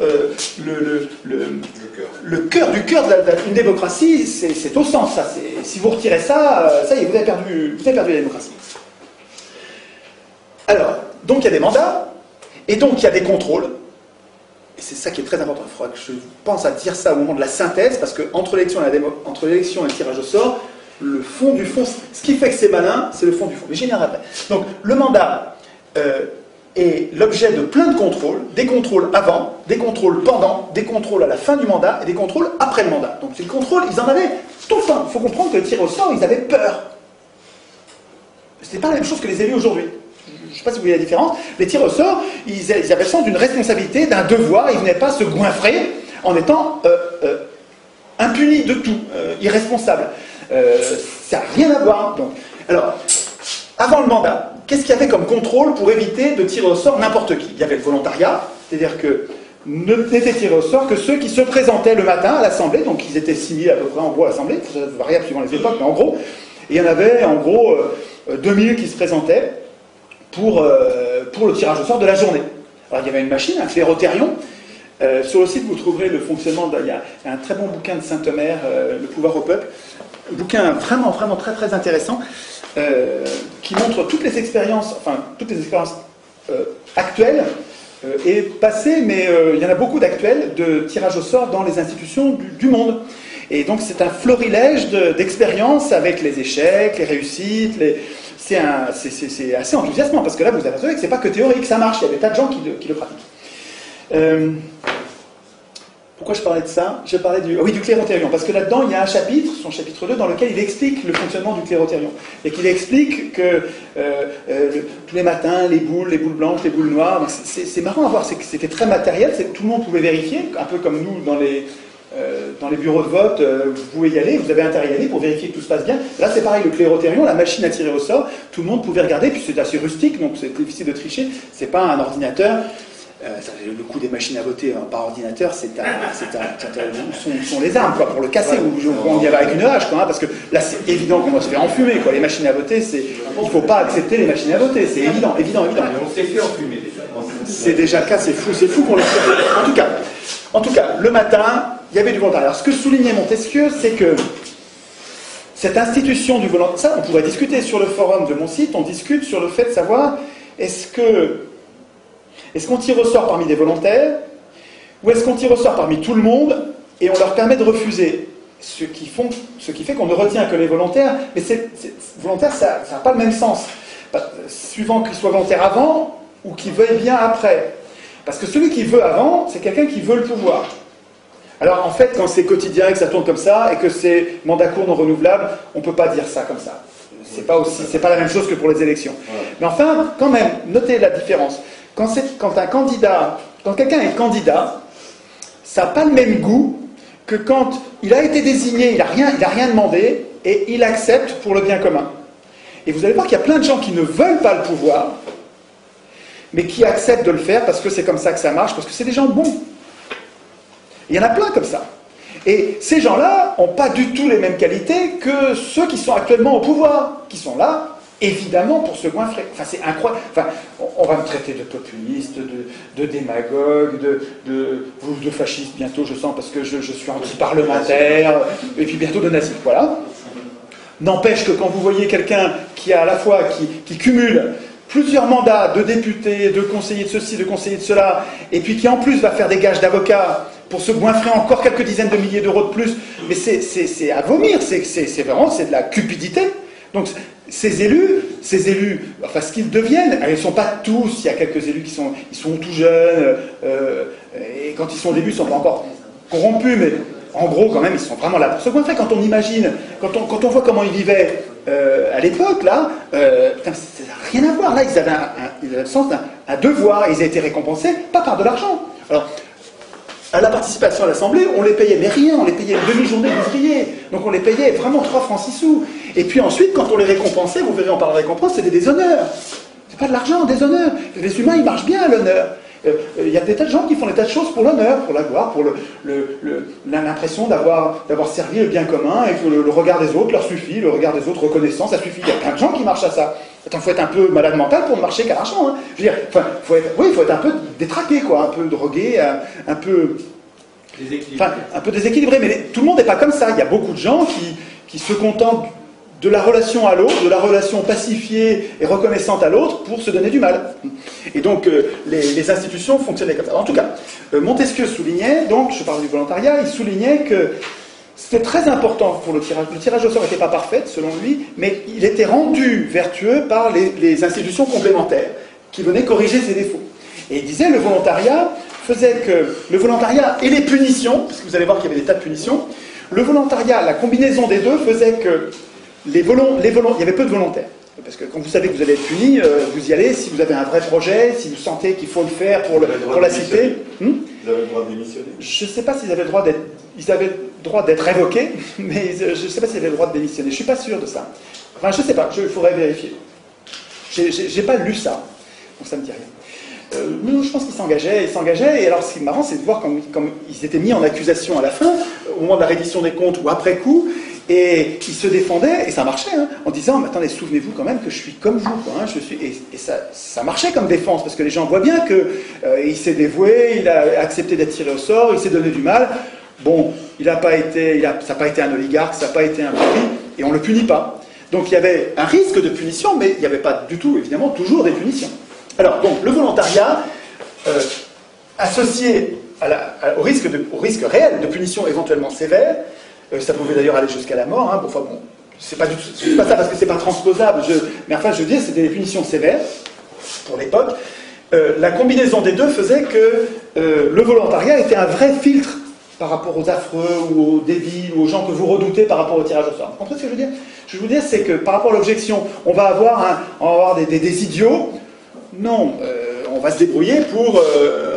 Speaker 1: Le cœur du cœur d'une démocratie, c'est au centre. Ça, si vous retirez ça, ça y est, vous avez perdu la démocratie. Alors, donc il y a des mandats, et donc il y a des contrôles. Et c'est ça qui est très important. Il faudra que je pense à dire ça au moment de la synthèse, parce que entre l'élection et le tirage au sort, le fond du fond, ce qui fait que c'est malin, c'est le fond du fond. Mais j'y viendrai après. Donc, le mandat est l'objet de plein de contrôles, des contrôles avant, des contrôles pendant, des contrôles à la fin du mandat et des contrôles après le mandat. Donc ces contrôles, ils en avaient tout le temps. Il faut comprendre que le tir au sort, ils avaient peur. Ce n'est pas la même chose que les élus aujourd'hui. Je ne sais pas si vous voyez la différence. Les tirs au sort, ils avaient le sens d'une responsabilité, d'un devoir. Ils ne venaient pas se goinfrer en étant impunis de tout, irresponsables. Ça n'a rien à voir. Donc, alors, avant le mandat, qu'est-ce qu'il y avait comme contrôle pour éviter de tirer au sort n'importe qui? Il y avait le volontariat, c'est-à-dire que n'étaient tirés au sort que ceux qui se présentaient le matin à l'Assemblée, donc ils étaient 6000 à peu près en gros à l'Assemblée, ça variable suivant les époques, mais en gros, et il y en avait en gros 2000 qui se présentaient pour le tirage au sort de la journée. Alors il y avait une machine, un clérotérion. Sur le site, vous trouverez le fonctionnement. Il y a un très bon bouquin de Saint-Omer, Le pouvoir au peuple. Un bouquin vraiment, vraiment très, très intéressant qui montre toutes les expériences actuelles et passées, mais il y en a beaucoup d'actuelles de tirage au sort dans les institutions du monde. Et donc c'est un florilège d'expériences avec les échecs, les réussites, c'est assez enthousiasmant, parce que là vous avez vu que c'est pas que théorique, ça marche, il y a des tas de gens qui le pratiquent. Pourquoi je parlais de ça? Je parlais du clérotérion, parce que là-dedans, il y a un chapitre, son chapitre 2, dans lequel il explique le fonctionnement du clérotérion. Et qu'il explique que tous les matins, les boules blanches, les boules noires, c'est marrant à voir, c'était très matériel, tout le monde pouvait vérifier, un peu comme nous dans les bureaux de vote, vous pouvez y aller, vous avez intérêt à y aller pour vérifier que tout se passe bien. Là, c'est pareil, le clérotérion, la machine à tirer au sort, tout le monde pouvait regarder, puis c'est assez rustique, donc c'est difficile de tricher, c'est pas un ordinateur. Le coût des machines à voter par ordinateur, sont les armes quoi, pour le casser, ou on y va avec une hache, quoi, hein, parce que là c'est évident qu'on va se faire enfumer. Quoi. Les machines à voter, il ne faut pas accepter les machines à voter, c'est évident.
Speaker 3: Mais on s'est fait enfumer déjà.
Speaker 1: C'est déjà le cas, c'est fou pour le faire. En tout cas, le matin, il y avait du volontariat. Alors ce que soulignait Montesquieu, c'est que cette institution du volontariat, ça on pourrait discuter sur le forum de mon site, on discute sur le fait de savoir est-ce qu'on tire au sort parmi des volontaires ou est-ce qu'on tire au sort parmi tout le monde et on leur permet de refuser, ce qui fait qu'on ne retient que les volontaires, mais volontaire ça n'a pas le même sens, suivant qu'ils soient volontaires avant ou qu'ils veuillent bien après. Parce que celui qui veut avant, c'est quelqu'un qui veut le pouvoir. Alors en fait, quand c'est quotidien et que ça tourne comme ça, et que c'est mandat court non renouvelable, on ne peut pas dire ça comme ça. C'est pas la même chose que pour les élections. Mais enfin, quand même, notez la différence. Quand quelqu'un est candidat, ça n'a pas le même goût que quand il a été désigné, il n'a rien demandé, et il accepte pour le bien commun. Et vous allez voir qu'il y a plein de gens qui ne veulent pas le pouvoir, mais qui acceptent de le faire parce que c'est comme ça que ça marche, parce que c'est des gens bons. Il y en a plein comme ça. Et ces gens-là n'ont pas du tout les mêmes qualités que ceux qui sont actuellement au pouvoir, qui sont là, évidemment, pour se goinfrer. Enfin, c'est incroyable. Enfin, on va me traiter de populiste, de démagogue, de fasciste bientôt, je sens, parce que je suis anti-parlementaire, et puis bientôt de nazi. Voilà. N'empêche que quand vous voyez quelqu'un qui a à la fois, qui cumule plusieurs mandats de député, de conseiller de ceci, de conseiller de cela, et puis qui en plus va faire des gages d'avocat pour se goinfrer encore quelques dizaines de milliers d'euros de plus, mais c'est à vomir, c'est vraiment de la cupidité. Donc ces élus, enfin ce qu'ils deviennent, ils ne sont pas tous, il y a quelques élus qui sont tout jeunes, et quand ils sont au début, ils ne sont pas encore corrompus, mais en gros quand même, ils sont vraiment là pour se goinfrer. Quand on imagine, quand on voit comment ils vivaient à l'époque, là, putain, ça n'a rien à voir. Là, ils avaient le sens d'un devoir, ils ont été récompensés, pas par de l'argent. Alors, à la participation à l'Assemblée, on les payait, mais rien, on les payait une demi-journée d'ouvrier. Donc on les payait vraiment 3 francs 6 sous. Et puis ensuite, quand on les récompensait, vous verrez, on parle de récompense, c'était des honneurs. C'est pas de l'argent, des honneurs. Les humains, ils marchent bien à l'honneur. Il y a des tas de gens qui font des tas de choses pour l'honneur, pour la gloire, pour l'impression d'avoir servi le bien commun, et que le regard des autres leur suffit, le regard des autres reconnaissant, ça suffit. Il y a plein de gens qui marchent à ça. Attends, il faut être un peu malade mental pour ne marcher qu'à l'argent. Hein. Je veux dire, faut être un peu détraqué, quoi, un peu drogué, un peu déséquilibré. Mais tout le monde n'est pas comme ça. Il y a beaucoup de gens qui se contentent de la relation à l'autre, de la relation pacifiée et reconnaissante à l'autre pour se donner du mal. Et donc, les institutions fonctionnaient comme ça. En tout cas, Montesquieu soulignait, donc, je parle du volontariat, il soulignait que c'était très important pour le tirage. Le tirage au sort n'était pas parfait, selon lui, mais il était rendu vertueux par les institutions complémentaires qui venaient corriger ses défauts. Et il disait, le volontariat et les punitions, parce que vous allez voir qu'il y avait des tas de punitions, le volontariat, la combinaison des deux faisait que il y avait peu de volontaires. Parce que quand vous savez que vous allez être puni, vous y allez si vous avez un vrai projet, si vous sentez qu'il faut le faire pour la cité.
Speaker 2: Vous avez le droit de démissionner? Je
Speaker 1: ne sais pas s'ils avaient le droit d'être révoqués, mais je ne sais pas s'ils avaient le droit de démissionner. Je ne suis pas sûr de ça. Enfin, je ne sais pas, il faudrait vérifier. Je n'ai pas lu ça, donc ça ne me dit rien. Je pense qu'ils s'engageaient, et alors ce qui est marrant, c'est de voir comme ils étaient mis en accusation à la fin, au moment de la reddition des comptes ou après coup, et ils se défendaient, et ça marchait, hein, en disant, mais attendez, souvenez-vous quand même que je suis comme vous, quoi, hein, et ça marchait comme défense, parce que les gens voient bien qu'il s'est dévoué, il a accepté d'être tiré au sort, il s'est donné du mal. Bon, ça n'a pas été un oligarque, ça n'a pas été un pourri, et on ne le punit pas. Donc il y avait un risque de punition, mais il n'y avait pas du tout, évidemment, toujours des punitions. Alors, donc, le volontariat, associé au risque réel de punition éventuellement sévère, ça pouvait d'ailleurs aller jusqu'à la mort, hein, c'est pas ça parce que c'est pas transposable, mais enfin, je veux dire, c'était des punitions sévères, pour l'époque. La combinaison des deux faisait que le volontariat était un vrai filtre par rapport aux affreux, ou aux débiles, ou aux gens que vous redoutez par rapport au tirage au sort. Vous comprenez ce que je veux dire? Ce que je veux dire, c'est que par rapport à l'objection, on va avoir des idiots. Non, on va se débrouiller pour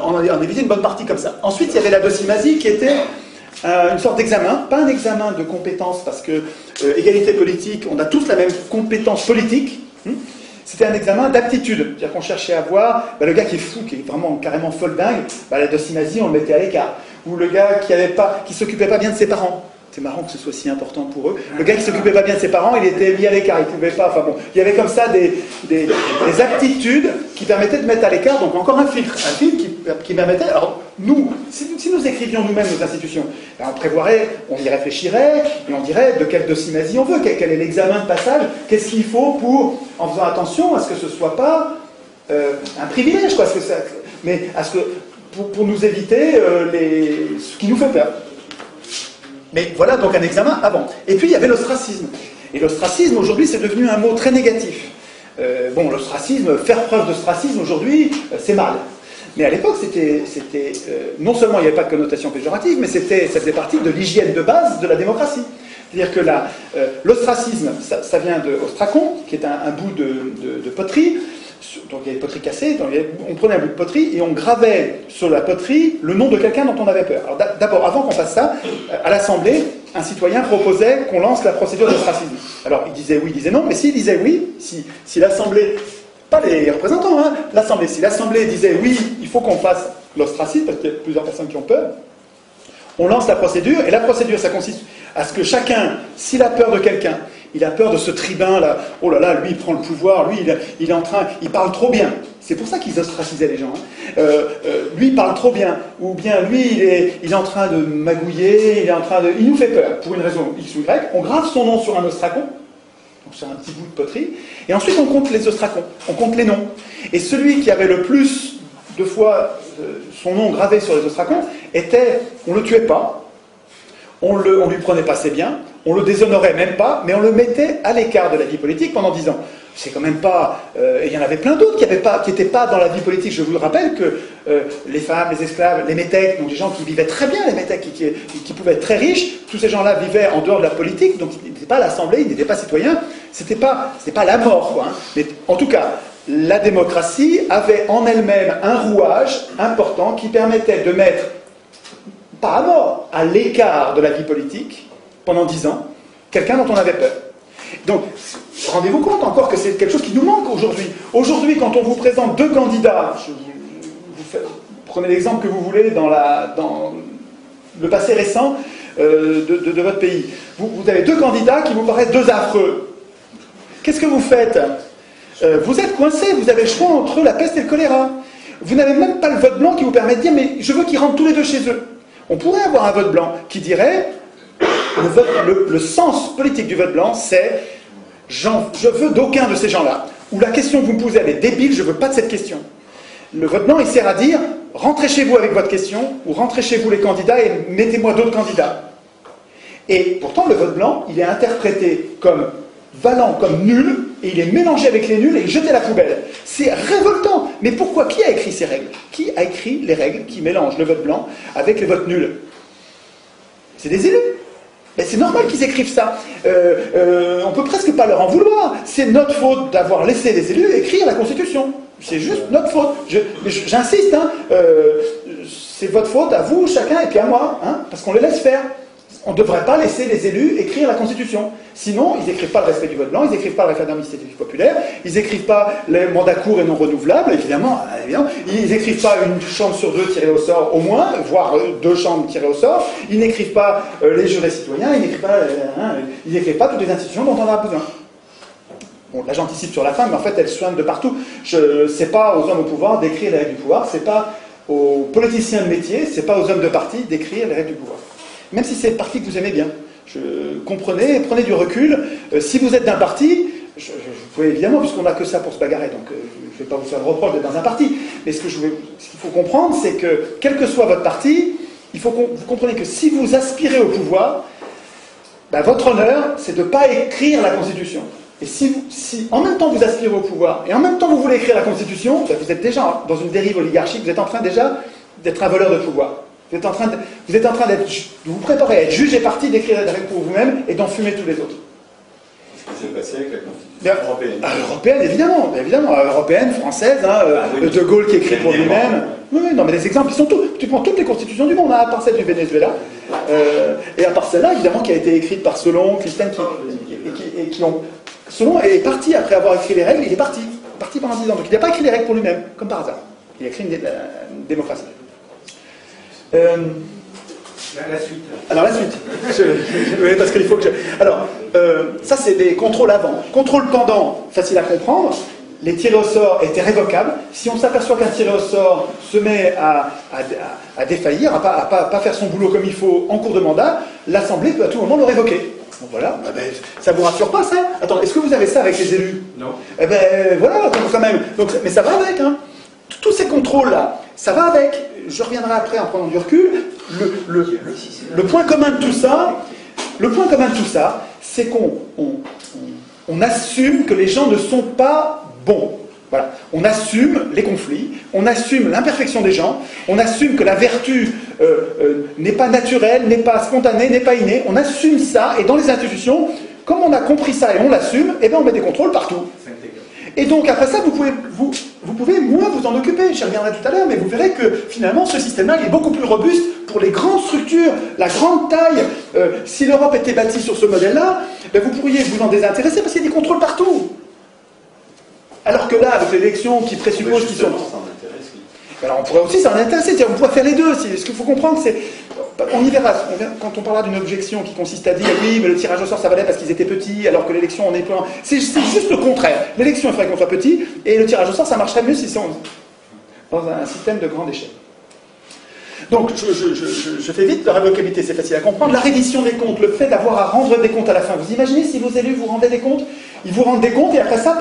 Speaker 1: en éviter une bonne partie comme ça. Ensuite, il y avait la docimasie qui était une sorte d'examen, pas un examen de compétences, parce que égalité politique, on a tous la même compétence politique. C'était un examen d'aptitude. C'est-à-dire qu'on cherchait à voir le gars qui est fou, qui est vraiment carrément folle dingue, la docimasie, on le mettait à l'écart. Ou le gars qui s'occupait pas bien de ses parents. C'est marrant que ce soit si important pour eux. Le gars qui s'occupait pas bien de ses parents, il était mis à l'écart, il pouvait pas. Enfin bon, il y avait comme ça des aptitudes qui permettaient de mettre à l'écart, donc encore un filtre qui permettait. Alors,
Speaker 4: nous, si nous écrivions nous-mêmes nos institutions, ben on prévoirait, on y réfléchirait, et on dirait de quelle docimasie on veut, quel est l'examen de passage, qu'est-ce qu'il faut pour, en faisant attention à ce que ce ne soit pas un privilège, quoi, mais à ce que, pour nous éviter ce qui nous fait peur. Mais voilà donc un examen avant. Et puis il y avait l'ostracisme. Et l'ostracisme, aujourd'hui, c'est devenu un mot très négatif. Bon, l'ostracisme, faire preuve d'ostracisme, aujourd'hui, c'est mal. Mais à l'époque, c'était non seulement il n'y avait pas de connotation péjorative, mais ça faisait partie de l'hygiène de base de la démocratie. C'est-à-dire que l'ostracisme, ça vient de ostracon, qui est un bout de poterie. Donc il y avait des poteries cassées, on prenait un bout de poterie et on gravait sur la poterie le nom de quelqu'un dont on avait peur. Alors d'abord, avant qu'on fasse ça, à l'Assemblée, un citoyen proposait qu'on lance la procédure d'ostracisme. Alors il disait oui, il disait non, mais s'il disait oui, si l'Assemblée, pas les représentants, hein, l'Assemblée, si l'Assemblée disait oui, il faut qu'on fasse l'ostracisme, parce qu'il y a plusieurs personnes qui ont peur, on lance la procédure, et la procédure, ça consiste à ce que chacun, s'il a peur de quelqu'un, il a peur de ce tribun là, oh là là, lui il prend le pouvoir, lui il parle trop bien. C'est pour ça qu'ils ostracisaient les gens. Hein. Lui il parle trop bien, ou bien lui il est en train de magouiller, il nous fait peur, pour une raison X ou Y, on grave son nom sur un ostracon, donc sur un petit bout de poterie, et ensuite on compte les ostracons, on compte les noms. Et celui qui avait le plus de fois son nom gravé sur les ostracons, on ne le tuait pas, on lui prenait pas ses biens, on le déshonorait même pas, mais on le mettait à l'écart de la vie politique pendant 10 ans. C'est quand même pas... et il y en avait plein d'autres qui n'étaient pas dans la vie politique. Je vous rappelle que les femmes, les esclaves, les métèques, donc des gens qui vivaient très bien, les métèques qui pouvaient être très riches, tous ces gens-là vivaient en dehors de la politique, donc ils n'étaient pas à l'Assemblée, ils n'étaient pas citoyens, c'était pas la mort, quoi. Hein. Mais en tout cas, la démocratie avait en elle-même un rouage important qui permettait de mettre, pas à mort, à l'écart de la vie politique, pendant 10 ans, quelqu'un dont on avait peur. Donc, rendez-vous compte encore que c'est quelque chose qui nous manque aujourd'hui. Aujourd'hui, quand on vous présente deux candidats, prenez l'exemple que vous voulez dans le passé récent de votre pays, vous avez deux candidats qui vous paraissent deux affreux. Qu'est-ce que vous faites? Vous êtes coincé, vous avez le choix entre la peste et le choléra. Vous n'avez même pas le vote blanc qui vous permet de dire « mais je veux qu'ils rentrent tous les deux chez eux ». On pourrait avoir un vote blanc qui dirait... Le sens politique du vote blanc, c'est « je veux d'aucun de ces gens-là ». Ou la question que vous me posez, elle est débile, je ne veux pas de cette question. Le vote blanc, il sert à dire « rentrez chez vous avec votre question » ou « rentrez chez vous les candidats et mettez-moi d'autres candidats ». Et pourtant, le vote blanc, il est interprété comme valant, comme nul, et il est mélangé avec les nuls et jeté à la poubelle. C'est révoltant. Mais pourquoi? Qui a écrit ces règles? Qui a écrit les règles qui mélangent le vote blanc avec les votes nuls? C'est des élus. Mais c'est normal qu'ils écrivent ça. On peut presque pas leur en vouloir. C'est notre faute d'avoir laissé les élus écrire la Constitution. C'est juste notre faute. J'insiste, hein, c'est votre faute à vous, chacun, et puis à moi, hein, parce qu'on les laisse faire. On ne devrait pas laisser les élus écrire la Constitution. Sinon, ils n'écrivent pas le respect du vote blanc, ils n'écrivent pas le référendum d'initiative populaire, ils n'écrivent pas les mandats courts et non renouvelables, évidemment, ils n'écrivent pas une chambre sur deux tirée au sort au moins, voire deux chambres tirées au sort, ils n'écrivent pas les jurés citoyens, ils n'écrivent pas toutes les institutions dont on a besoin. Bon, là j'anticipe sur la fin, mais en fait elle soigne de partout. C'est pas aux hommes au pouvoir d'écrire les règles du pouvoir, c'est pas aux politiciens de métier, c'est pas aux hommes de parti d'écrire les règles du pouvoir. Même si c'est le parti que vous aimez bien. Comprenez, prenez du recul. Si vous êtes d'un parti, vous pouvez évidemment, puisqu'on n'a que ça pour se bagarrer, donc je ne vais pas vous faire le reproche d'être dans un parti, mais ce qu'il faut comprendre, c'est que, quel que soit votre parti, il faut que vous compreniez que si vous aspirez au pouvoir, ben, votre honneur, c'est de ne pas écrire la Constitution. Et si en même temps vous aspirez au pouvoir, et en même temps vous voulez écrire la Constitution, ben, vous êtes déjà dans une dérive oligarchique, vous êtes en train déjà d'être un voleur de pouvoir. Vous êtes en train de vous préparer à être juge et parti, d'écrire des règles pour vous-même et d'enfumer tous les autres.
Speaker 2: Ce qui s'est passé avec la Constitution européenne.
Speaker 4: Européenne, évidemment, européenne, française, hein, De Gaulle qui écrit pour lui-même. Oui, non, mais des exemples, ils sont tous. Tu prends toutes les constitutions du monde, hein, à part celle du Venezuela, et à part celle-là, évidemment, qui a été écrite par Solon, Clisthène, Solon est parti après avoir écrit les règles, il est parti pendant 10 ans. Donc il n'a pas écrit les règles pour lui-même, comme par hasard. Il a écrit une démocratie.
Speaker 3: La suite.
Speaker 4: Alors la suite. Oui, parce qu'il faut que Alors, ça c'est des contrôles avant. Contrôle pendant, facile à comprendre. les tirés au sort étaient révocables. Si on s'aperçoit qu'un tiré au sort se met à défaillir, à pas faire son boulot comme il faut en cours de mandat, l'Assemblée peut à tout moment le révoquer. Bon, voilà, ça vous rassure pas ça? Attends, est-ce que vous avez ça avec les élus?
Speaker 3: Non.
Speaker 4: Eh ben voilà, quand même. Donc, mais ça va avec, hein. Tous ces contrôles-là, ça va avec. Je reviendrai après en prenant du recul. Le point commun de tout ça, c'est qu'on assume que les gens ne sont pas bons. Voilà. On assume les conflits, on assume l'imperfection des gens, on assume que la vertu n'est pas naturelle, n'est pas spontanée, n'est pas innée. On assume ça, et dans les institutions, comme on a compris ça et on l'assume, eh ben on met des contrôles partout. Et donc après ça, vous pouvez moins vous en occuper, j'y reviendrai tout à l'heure, mais vous verrez que finalement ce système-là est beaucoup plus robuste pour les grandes structures, la grande taille. Si l'Europe était bâtie sur ce modèle-là, ben vous pourriez vous en désintéresser parce qu'il y a des contrôles partout. Alors que là, avec l'élection qui présuppose qu'ils sont... Alors on pourrait aussi s'en intéresser, on pourrait faire les deux. Ce qu'il faut comprendre, c'est... On y verra, quand on parlera d'une objection qui consiste à dire oui, mais le tirage au sort ça valait parce qu'ils étaient petits, alors que l'élection on est plein. C'est juste le contraire. L'élection il faudrait qu'on soit petit, et le tirage au sort ça marcherait mieux si c'est dans un système de grande échelle. Donc je fais vite, la révocabilité c'est facile à comprendre. La reddition des comptes, le fait d'avoir à rendre des comptes à la fin. Vous imaginez si vos élus vous rendaient des comptes? Ils vous rendent des comptes et après ça,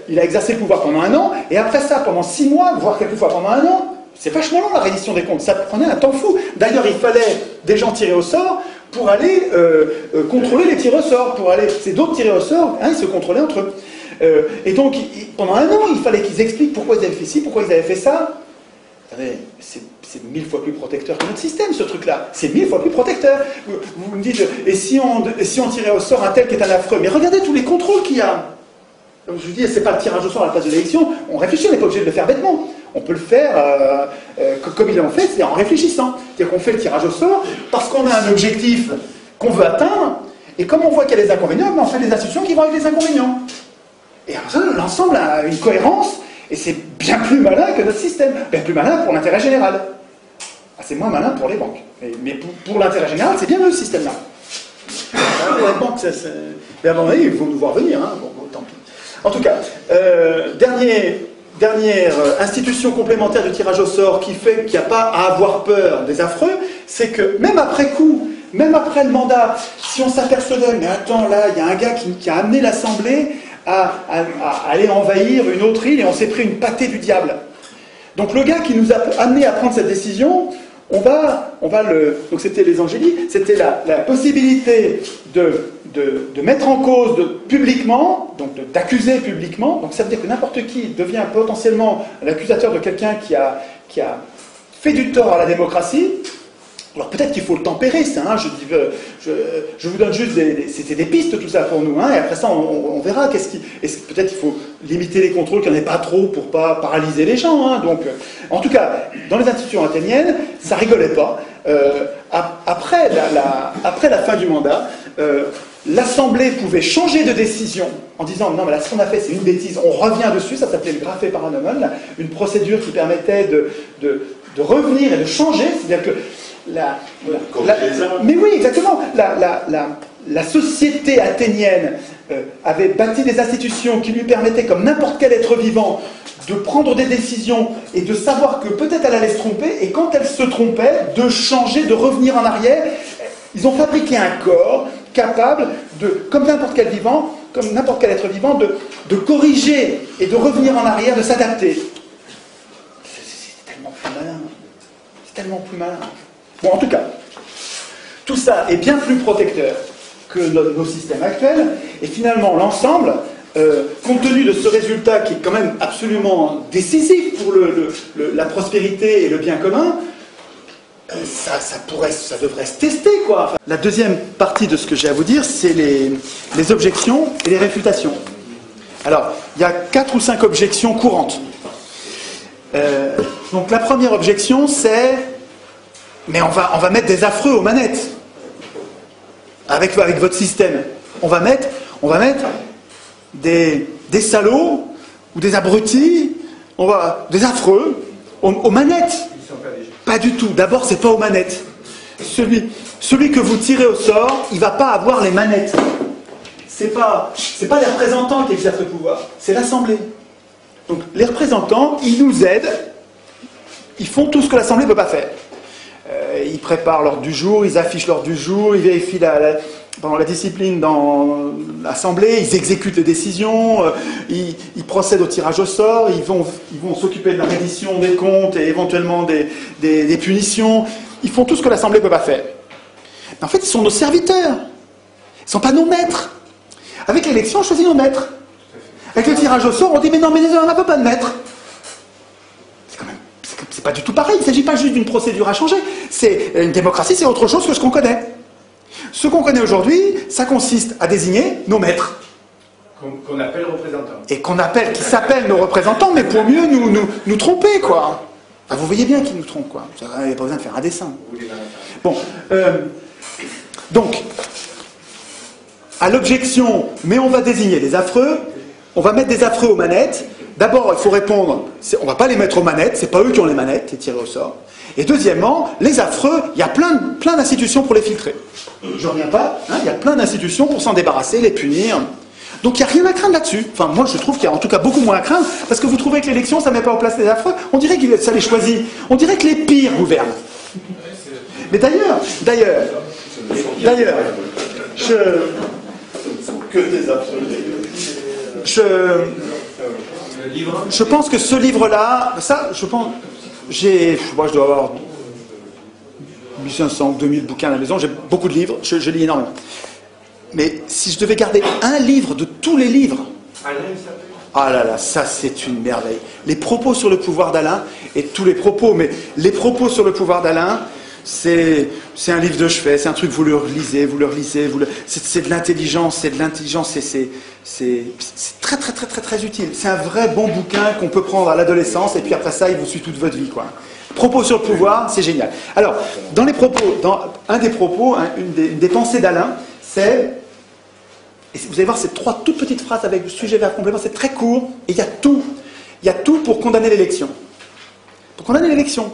Speaker 4: il a exercé le pouvoir pendant 1 an, et après ça pendant 6 mois, voire quelquefois pendant 1 an. C'est vachement long la reddition des comptes, ça prenait un temps fou. D'ailleurs, il fallait des gens tirés au sort pour aller contrôler les tirés au sort. C'est d'autres tirés au sort, hein, ils se contrôlaient entre eux. Et donc, pendant 1 an, il fallait qu'ils expliquent pourquoi ils avaient fait ci, pourquoi ils avaient fait ça. C'est 1000 fois plus protecteur que notre système, ce truc-là. C'est 1000 fois plus protecteur. Vous me dites, et si on tirait au sort un tel qui est un affreux? Mais regardez tous les contrôles qu'il y a. Donc je vous dis, c'est pas le tirage au sort à la place de l'élection. On réfléchit, on n'est pas obligé de le faire bêtement. On peut le faire comme ils l'ont fait, c'est en réfléchissant. C'est-à-dire qu'on fait le tirage au sort parce qu'on a un objectif qu'on veut atteindre, et comme on voit qu'il y a des inconvénients, on fait des institutions qui vont avec les inconvénients. Et alors ça, l'ensemble a une cohérence, et c'est bien plus malin que notre système. Bien plus malin pour l'intérêt général. Ah, c'est moins malin pour les banques. Mais pour l'intérêt général, c'est bien mieux ce système-là. Les banques, mais à mon avis, ils vont nous voir venir. Hein. Bon, tant pis. En tout cas, dernière institution complémentaire du tirage au sort qui fait qu'il n'y a pas à avoir peur des affreux, c'est que même après coup, même après le mandat, si on s'apercevait, mais attends, là, il y a un gars qui a amené l'Assemblée à aller envahir une autre île et on s'est pris une pâtée du diable. Donc le gars qui nous a amené à prendre cette décision, on va donc c'était les Angéliques, c'était la possibilité de mettre en cause publiquement, donc d'accuser publiquement. Donc ça veut dire que n'importe qui devient potentiellement l'accusateur de quelqu'un qui a fait du tort à la démocratie. Alors peut-être qu'il faut le tempérer, ça. Hein, je vous donne juste c'était des pistes tout ça pour nous. Hein, et après ça, on verra. Peut-être qu'il faut limiter les contrôles, qu'il n'y en ait pas trop pour pas paralyser les gens. Hein, donc, en tout cas, dans les institutions athéniennes, ça rigolait pas. Après la fin du mandat, l'Assemblée pouvait changer de décision en disant non mais là ce qu'on a fait c'est une bêtise, on revient dessus. Ça s'appelait le graphé paranomon, une procédure qui permettait de revenir et de changer. C'est-à-dire que mais oui, exactement. La société athénienne avait bâti des institutions qui lui permettaient, comme n'importe quel être vivant, de prendre des décisions et de savoir que peut-être elle allait se tromper, et quand elle se trompait, de changer, de revenir en arrière. Ils ont fabriqué un corps capable comme n'importe quel vivant, comme n'importe quel être vivant, de corriger et de revenir en arrière, de s'adapter. C'est tellement plus malin. C'est tellement plus malin. Bon, en tout cas, tout ça est bien plus protecteur que nos systèmes actuels, et finalement, l'ensemble, compte tenu de ce résultat qui est quand même absolument décisif pour la prospérité et le bien commun, ça devrait se tester, quoi. Enfin, la deuxième partie de ce que j'ai à vous dire, c'est les objections et les réfutations. Alors, il y a 4 ou 5 objections courantes. Donc, la première objection, c'est... Mais on va mettre des affreux aux manettes. Avec votre système. On va mettre des salauds ou des abrutis, des affreux aux manettes. Pas du tout. D'abord, c'est pas aux manettes. Celui que vous tirez au sort, il va pas avoir les manettes.
Speaker 1: c'est pas les représentants qui exercent le pouvoir, c'est l'Assemblée. Donc les représentants, ils nous aident, ils font tout ce que l'Assemblée ne peut pas faire. Ils préparent l'ordre du jour, ils affichent l'ordre du jour, ils vérifient pendant la discipline dans l'Assemblée, ils exécutent les décisions, ils procèdent au tirage au sort, ils vont s'occuper de la reddition des comptes et éventuellement des punitions. Ils font tout ce que l'Assemblée ne peut pas faire. Mais en fait, ils sont nos serviteurs. Ils ne sont pas nos maîtres. Avec l'élection, on choisit nos maîtres. Avec le tirage au sort, on dit mais non, mais on n'a pas de maître. C'est pas du tout pareil. Il ne s'agit pas juste d'une procédure à changer. C'est une démocratie, c'est autre chose que ce qu'on connaît. Ce qu'on connaît aujourd'hui, ça consiste à désigner nos maîtres.
Speaker 3: Qu'on appelle représentants.
Speaker 1: Et qui s'appellent nos représentants, mais pour mieux nous tromper, quoi. Enfin, vous voyez bien qu'ils nous trompent, quoi. Il n'y a pas besoin de faire un dessin. Bon. Donc, à l'objection, mais on va désigner les affreux, on va mettre des affreux aux manettes. D'abord, il faut répondre, on ne va pas les mettre aux manettes, c'est pas eux qui ont les manettes, les tirés au sort. Et deuxièmement, les affreux, il y a plein d'institutions pour les filtrer. Je ne reviens pas, hein, il y a plein d'institutions pour s'en débarrasser, les punir. Donc il n'y a rien à craindre là-dessus. Enfin, moi je trouve qu'il y a en tout cas beaucoup moins à craindre, parce que vous trouvez que l'élection, ça ne met pas en place les affreux. On dirait que ça les choisit. On dirait que les pires gouvernent. Mais d'ailleurs,
Speaker 2: que des absolus.
Speaker 1: Je pense que ce livre-là, ça, je pense, moi je dois avoir 1500 ou 2000 bouquins à la maison, j'ai beaucoup de livres, je lis énormément. Mais si je devais garder un livre de tous les livres, ah là là, ça c'est une merveille. Les propos sur le pouvoir d'Alain, et tous les propos, mais les propos sur le pouvoir d'Alain, c'est un livre de chevet, c'est un truc, vous le relisez, c'est de l'intelligence, c'est très très très très très utile. C'est un vrai bon bouquin qu'on peut prendre à l'adolescence, et puis après ça, il vous suit toute votre vie, quoi. Propos sur le pouvoir, c'est génial. Alors, dans un des propos, une des pensées d'Alain, c'est, et vous allez voir ces 3 toutes petites phrases avec le sujet vers complément, c'est très court, et il y a tout pour condamner l'élection. Pour condamner l'élection.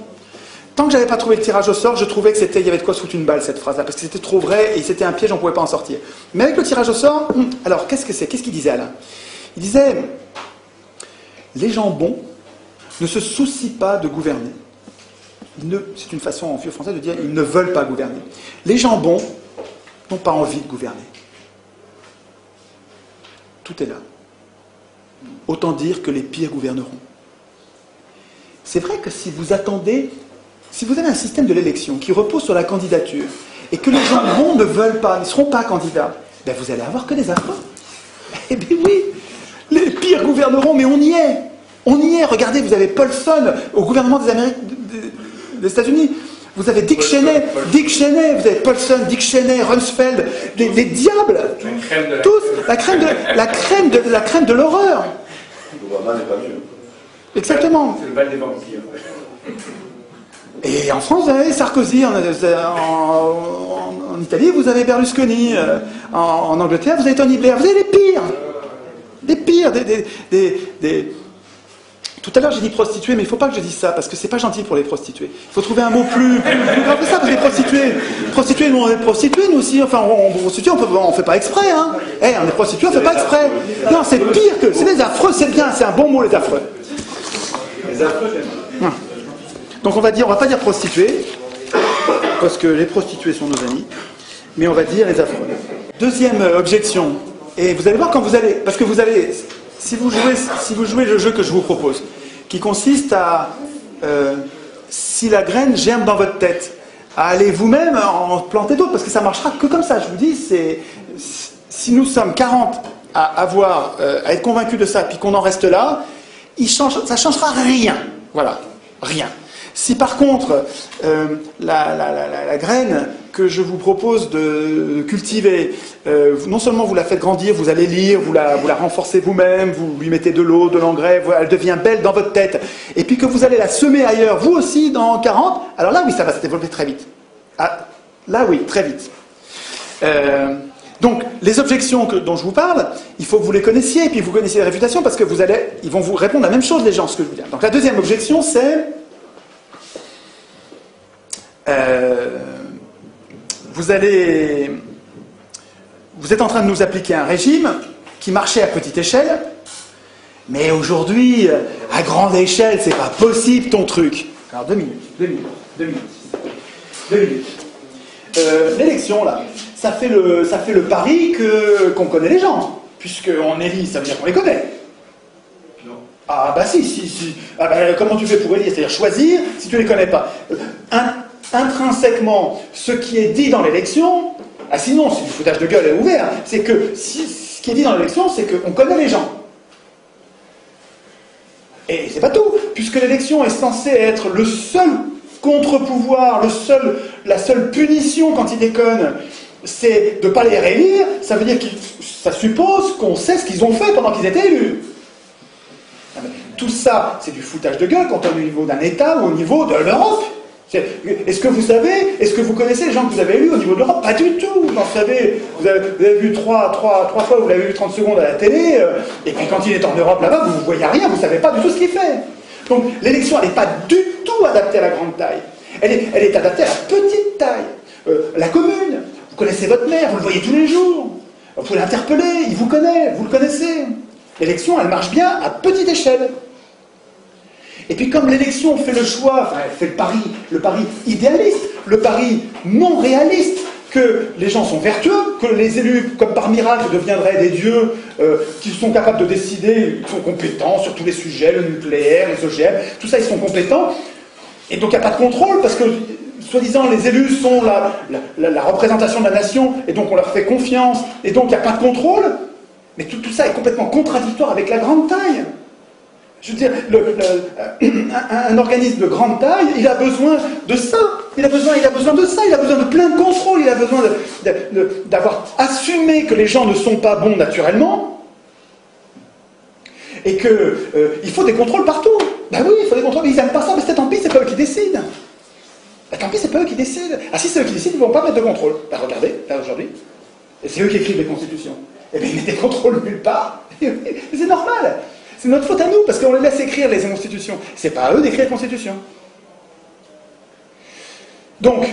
Speaker 1: Tant que j'avais pas trouvé le tirage au sort, je trouvais que il y avait de quoi se foutre une balle, cette phrase-là, parce que c'était trop vrai, et c'était un piège, on ne pouvait pas en sortir. Mais avec le tirage au sort, alors, qu'est-ce que c'est? Qu'est-ce qu'il disait, Alain? Il disait, les gens bons ne se soucient pas de gouverner. C'est une façon en vieux français de dire, ils ne veulent pas gouverner. Les gens bons n'ont pas envie de gouverner. Tout est là. Autant dire que les pires gouverneront. C'est vrai que si vous avez un système de l'élection qui repose sur la candidature, et que les gens bons ne veulent pas, ne seront pas candidats, ben vous allez avoir que des affreux. Eh bien oui, les pires gouverneront, mais on y est. On y est. Regardez, vous avez Paulson au gouvernement des États-Unis. Vous avez Dick Cheney, vous avez Paulson, Dick Cheney, Rumsfeld, des diables. Tous, la crème de l'horreur.
Speaker 2: Obama n'est pas mieux.
Speaker 1: Exactement.
Speaker 3: C'est le bal des vampires.
Speaker 1: Et en France, vous avez Sarkozy, en Italie, vous avez Berlusconi, en Angleterre, vous avez Tony Blair, vous avez les pires. Des pires, Tout à l'heure, j'ai dit prostituées, mais il ne faut pas que je dise ça, parce que c'est pas gentil pour les prostituées. Il faut trouver un mot plus grave que ça, parce que les prostituées, nous, on est prostituées, nous aussi, enfin, on ne fait pas exprès, hein. On est prostituées, on ne fait pas exprès. Non, c'est pire que, c'est les affreux, c'est bien, c'est un bon mot, les affreux.
Speaker 3: Les affreux, j'aime.
Speaker 1: Donc on va pas dire prostituées, parce que les prostituées sont nos amis, mais on va dire les affreux. Deuxième objection, et vous allez voir quand vous allez, parce que vous allez, si vous jouez le jeu que je vous propose, qui consiste à, si la graine germe dans votre tête, à aller vous-même en planter d'autres, parce que ça marchera que comme ça, je vous dis, si nous sommes 40 à être convaincus de ça, puis qu'on en reste là, ça changera rien, voilà, rien. Si par contre, la graine que je vous propose de cultiver, non seulement vous la faites grandir, vous allez lire, vous la renforcez vous-même, vous lui mettez de l'eau, de l'engrais, elle devient belle dans votre tête, et puis que vous allez la semer ailleurs, vous aussi, dans 40, alors là, oui, ça va se développer très vite. Ah, là, oui, très vite. Donc, les objections dont je vous parle, il faut que vous les connaissiez, et puis vous connaissiez les réfutations, parce que ils vont vous répondre la même chose, les gens, ce que je vous dis. Donc, la deuxième objection, c'est... vous allez vous êtes en train de nous appliquer un régime qui marchait à petite échelle, mais aujourd'hui, à grande échelle, c'est pas possible ton truc. Alors 2 minutes. L'élection, là, ça fait le pari qu'on connaît les gens. Puisqu'on élit, ça veut dire qu'on les connaît.
Speaker 3: Non.
Speaker 1: Ah bah si. Ah bah, comment tu fais pour élire? C'est-à-dire choisir si tu les connais pas. Intrinsèquement, ce qui est dit dans l'élection, ah sinon, c'est du foutage de gueule ouvert, c'est que ce qui est dit dans l'élection, c'est qu'on connaît les gens. Et c'est pas tout, puisque l'élection est censée être le seul contre-pouvoir, la seule punition quand ils déconnent, c'est de ne pas les réélire. Ça veut dire que ça suppose qu'on sait ce qu'ils ont fait pendant qu'ils étaient élus. Tout ça, c'est du foutage de gueule quand on est au niveau d'un État ou au niveau de l'Europe. Est-ce que vous savez, est-ce que vous connaissez les gens que vous avez élus au niveau de l'Europe? Pas du tout. Vous en savez, vous avez vu trois fois, vous l'avez vu 30 secondes à la télé, et puis quand il est en Europe là-bas, vous ne voyez rien, vous ne savez pas du tout ce qu'il fait. Donc l'élection, elle n'est pas du tout adaptée à la grande taille. Elle est adaptée à la petite taille. La commune, vous connaissez votre maire, vous le voyez tous les jours. Vous pouvez l'interpeller, il vous connaît, vous le connaissez. L'élection, elle marche bien à petite échelle. Et puis comme l'élection fait le choix, enfin elle fait le pari idéaliste, le pari non réaliste, que les gens sont vertueux, que les élus, comme par miracle, deviendraient des dieux qui sont capables de décider, ils sont compétents sur tous les sujets, le nucléaire, les OGM, tout ça ils sont compétents, et donc il n'y a pas de contrôle, parce que soi-disant les élus sont la représentation de la nation, et donc on leur fait confiance, et donc il n'y a pas de contrôle, mais tout ça est complètement contradictoire avec la grande taille. Je veux dire, un organisme de grande taille, il a besoin de ça. Il a besoin de ça. Il a besoin de plein de contrôle. Il a besoin d'avoir assumé que les gens ne sont pas bons naturellement. Et qu'il faut des contrôles partout. Ben oui, il faut des contrôles. Ils n'aiment pas ça, mais tant pis, c'est pas eux qui décident. Ben, tant pis, c'est pas eux qui décident. Ah si c'est eux qui décident, ils ne vont pas mettre de contrôle. Ben regardez, là aujourd'hui. Et c'est eux qui écrivent les constitutions. Et bien ils mettent des contrôles nulle part. C'est normal. C'est notre faute à nous, parce qu'on les laisse écrire les constitutions. C'est pas à eux d'écrire les constitutions. Donc,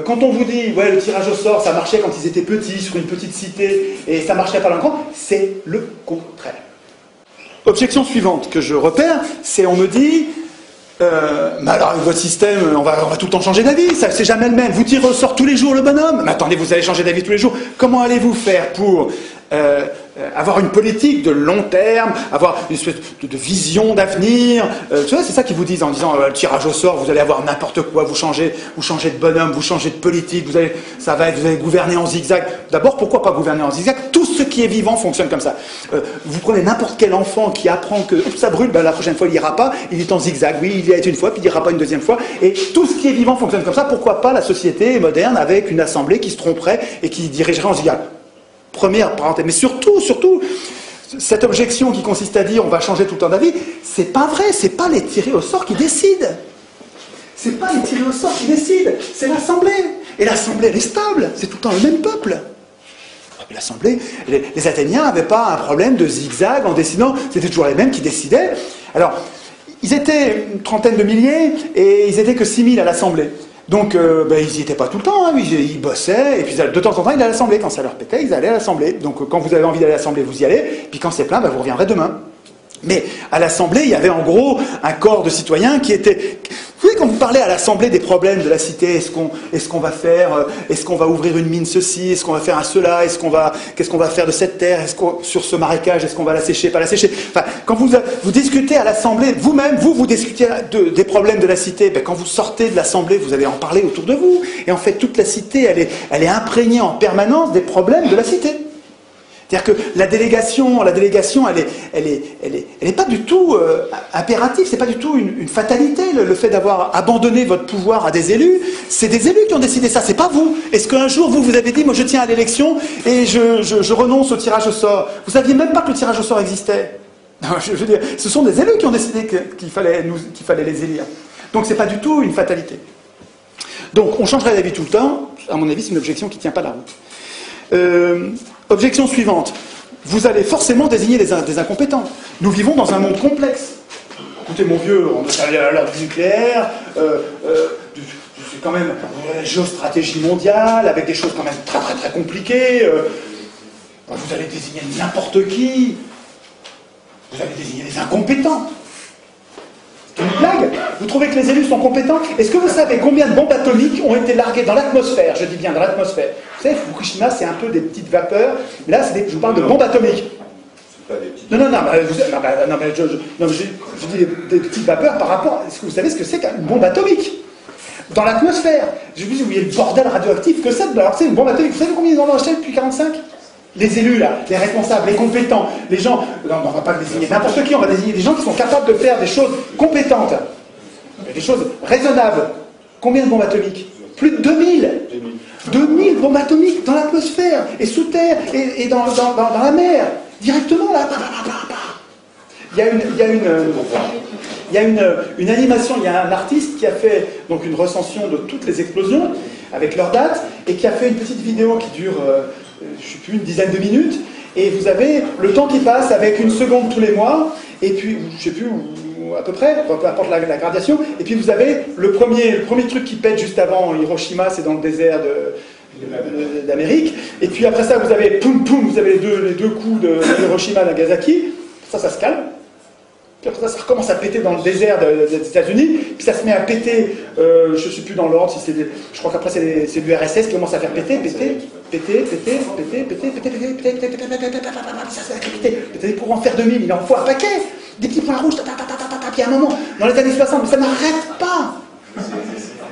Speaker 1: quand on vous dit, ouais, le tirage au sort, ça marchait quand ils étaient petits, sur une petite cité, et ça marchait pas dans le grand, c'est le contraire. Objection suivante que je repère, c'est on me dit, mais alors avec votre système, on va tout le temps changer d'avis, ça c'est jamais le même. Vous tirez au sort tous les jours le bonhomme, mais attendez, vous allez changer d'avis tous les jours. Comment allez-vous faire pour avoir une politique de long terme, avoir une espèce de vision d'avenir, tu vois, c'est ça qu'ils vous disent en disant le tirage au sort, vous allez avoir n'importe quoi, vous changez de bonhomme, vous changez de politique, vous allez gouverner en zigzag. D'abord, pourquoi pas gouverner en zigzag? Tout ce qui est vivant fonctionne comme ça. Vous prenez n'importe quel enfant qui apprend que ça brûle, ben, la prochaine fois il ira pas, il est en zigzag, oui, il y a été une fois, puis il ira pas une deuxième fois, et tout ce qui est vivant fonctionne comme ça. Pourquoi pas la société moderne avec une assemblée qui se tromperait et qui dirigerait en zigzag? Première parenthèse, mais surtout, cette objection qui consiste à dire on va changer tout le temps d'avis, c'est pas vrai, c'est pas les tirés au sort qui décident. C'est pas les tirés au sort qui décident, c'est l'Assemblée. Et l'Assemblée, elle est stable, c'est tout le temps le même peuple. L'Assemblée, les Athéniens n'avaient pas un problème de zigzag en décidant, c'était toujours les mêmes qui décidaient. Alors, ils étaient une trentaine de milliers et ils étaient que 6000 à l'Assemblée. Donc, ils n'y étaient pas tout le temps, hein, ils bossaient, et puis de temps en temps, ils allaient à l'Assemblée. Quand ça leur pétait, ils allaient à l'Assemblée. Donc, quand vous avez envie d'aller à l'Assemblée, vous y allez, puis quand c'est plein, vous reviendrez demain. Mais à l'Assemblée, il y avait en gros un corps de citoyens qui était... Vous savez, quand vous parlez à l'Assemblée des problèmes de la cité, est-ce qu'on va faire, est-ce qu'on va ouvrir une mine ceci, est-ce qu'on va faire un cela, qu'est-ce qu'on va faire de cette terre, sur ce marécage, est-ce qu'on va la sécher, pas la sécher. Enfin, quand vous discutez à l'Assemblée, vous-même, vous discutez des problèmes de la cité, ben, quand vous sortez de l'Assemblée, vous allez en parler autour de vous. Et en fait, toute la cité, elle est imprégnée en permanence des problèmes de la cité. C'est-à-dire que la délégation, elle est pas du tout impérative, c'est pas du tout une fatalité, le fait d'avoir abandonné votre pouvoir à des élus. C'est des élus qui ont décidé ça, c'est pas vous. Est-ce qu'un jour, vous avez dit, moi je tiens à l'élection et je renonce au tirage au sort? Vous saviez même pas que le tirage au sort existait. Non, je veux dire, ce sont des élus qui ont décidé qu'il fallait les élire. Donc c'est pas du tout une fatalité. Donc on changerait d'avis tout le temps, à mon avis c'est une objection qui ne tient pas la route. Objection suivante, vous allez forcément désigner des incompétents. Nous vivons dans un monde complexe. Écoutez mon vieux, on a l'heure du nucléaire, c'est quand même la géostratégie mondiale, avec des choses quand même très très très compliquées.
Speaker 4: Vous allez désigner n'importe qui. Vous allez désigner des incompétents. C'est une blague. Vous trouvez que les élus sont compétents? Est-ce que vous savez combien de bombes atomiques ont été larguées dans l'atmosphère? Je dis bien dans l'atmosphère. Vous savez, Fukushima, c'est un peu des petites vapeurs. Mais là, je vous parle de bombes atomiques.
Speaker 2: C'est pas des petites...
Speaker 4: Non, je dis des petites vapeurs par rapport... Est-ce que vous savez ce que c'est qu'une bombe atomique? Dans l'atmosphère. Je vous dis, vous voyez le bordel radioactif que c'est. Alors, c'est une bombe atomique. Vous savez combien ils en ont acheté depuis 1945? Les élus, là, les responsables, les compétents, les gens... Non, on ne va pas désigner n'importe qui, on va désigner des gens qui sont capables de faire des choses compétentes, des choses raisonnables. Combien de bombes atomiques? Plus de 2000. 2000 bombes atomiques dans l'atmosphère, et sous terre, et dans la mer. Directement, là. Il y a une animation, il y a un artiste qui a fait donc une recension de toutes les explosions, avec leurs dates, et qui a fait une petite vidéo qui dure... je ne sais plus, une dizaine de minutes, et vous avez le temps qui passe avec 1 seconde tous les mois, et puis, je ne sais plus, à peu près, peu importe la gradation, et puis vous avez le premier truc qui pète juste avant Hiroshima, c'est dans le désert d'Amérique, et puis après ça, vous avez poum poum, vous avez les deux coups de Hiroshima et Nagasaki, ça se calme. Puis après ça recommence à péter dans le désert des États-Unis, puis ça se met à péter, je ne sais plus dans l'ordre, je crois qu'après c'est l'URSS qui commence à faire péter, pour en faire 2000, il en faut un paquet, des petits points rouges, puis à un moment, dans les années 60, mais ça n'arrête pas.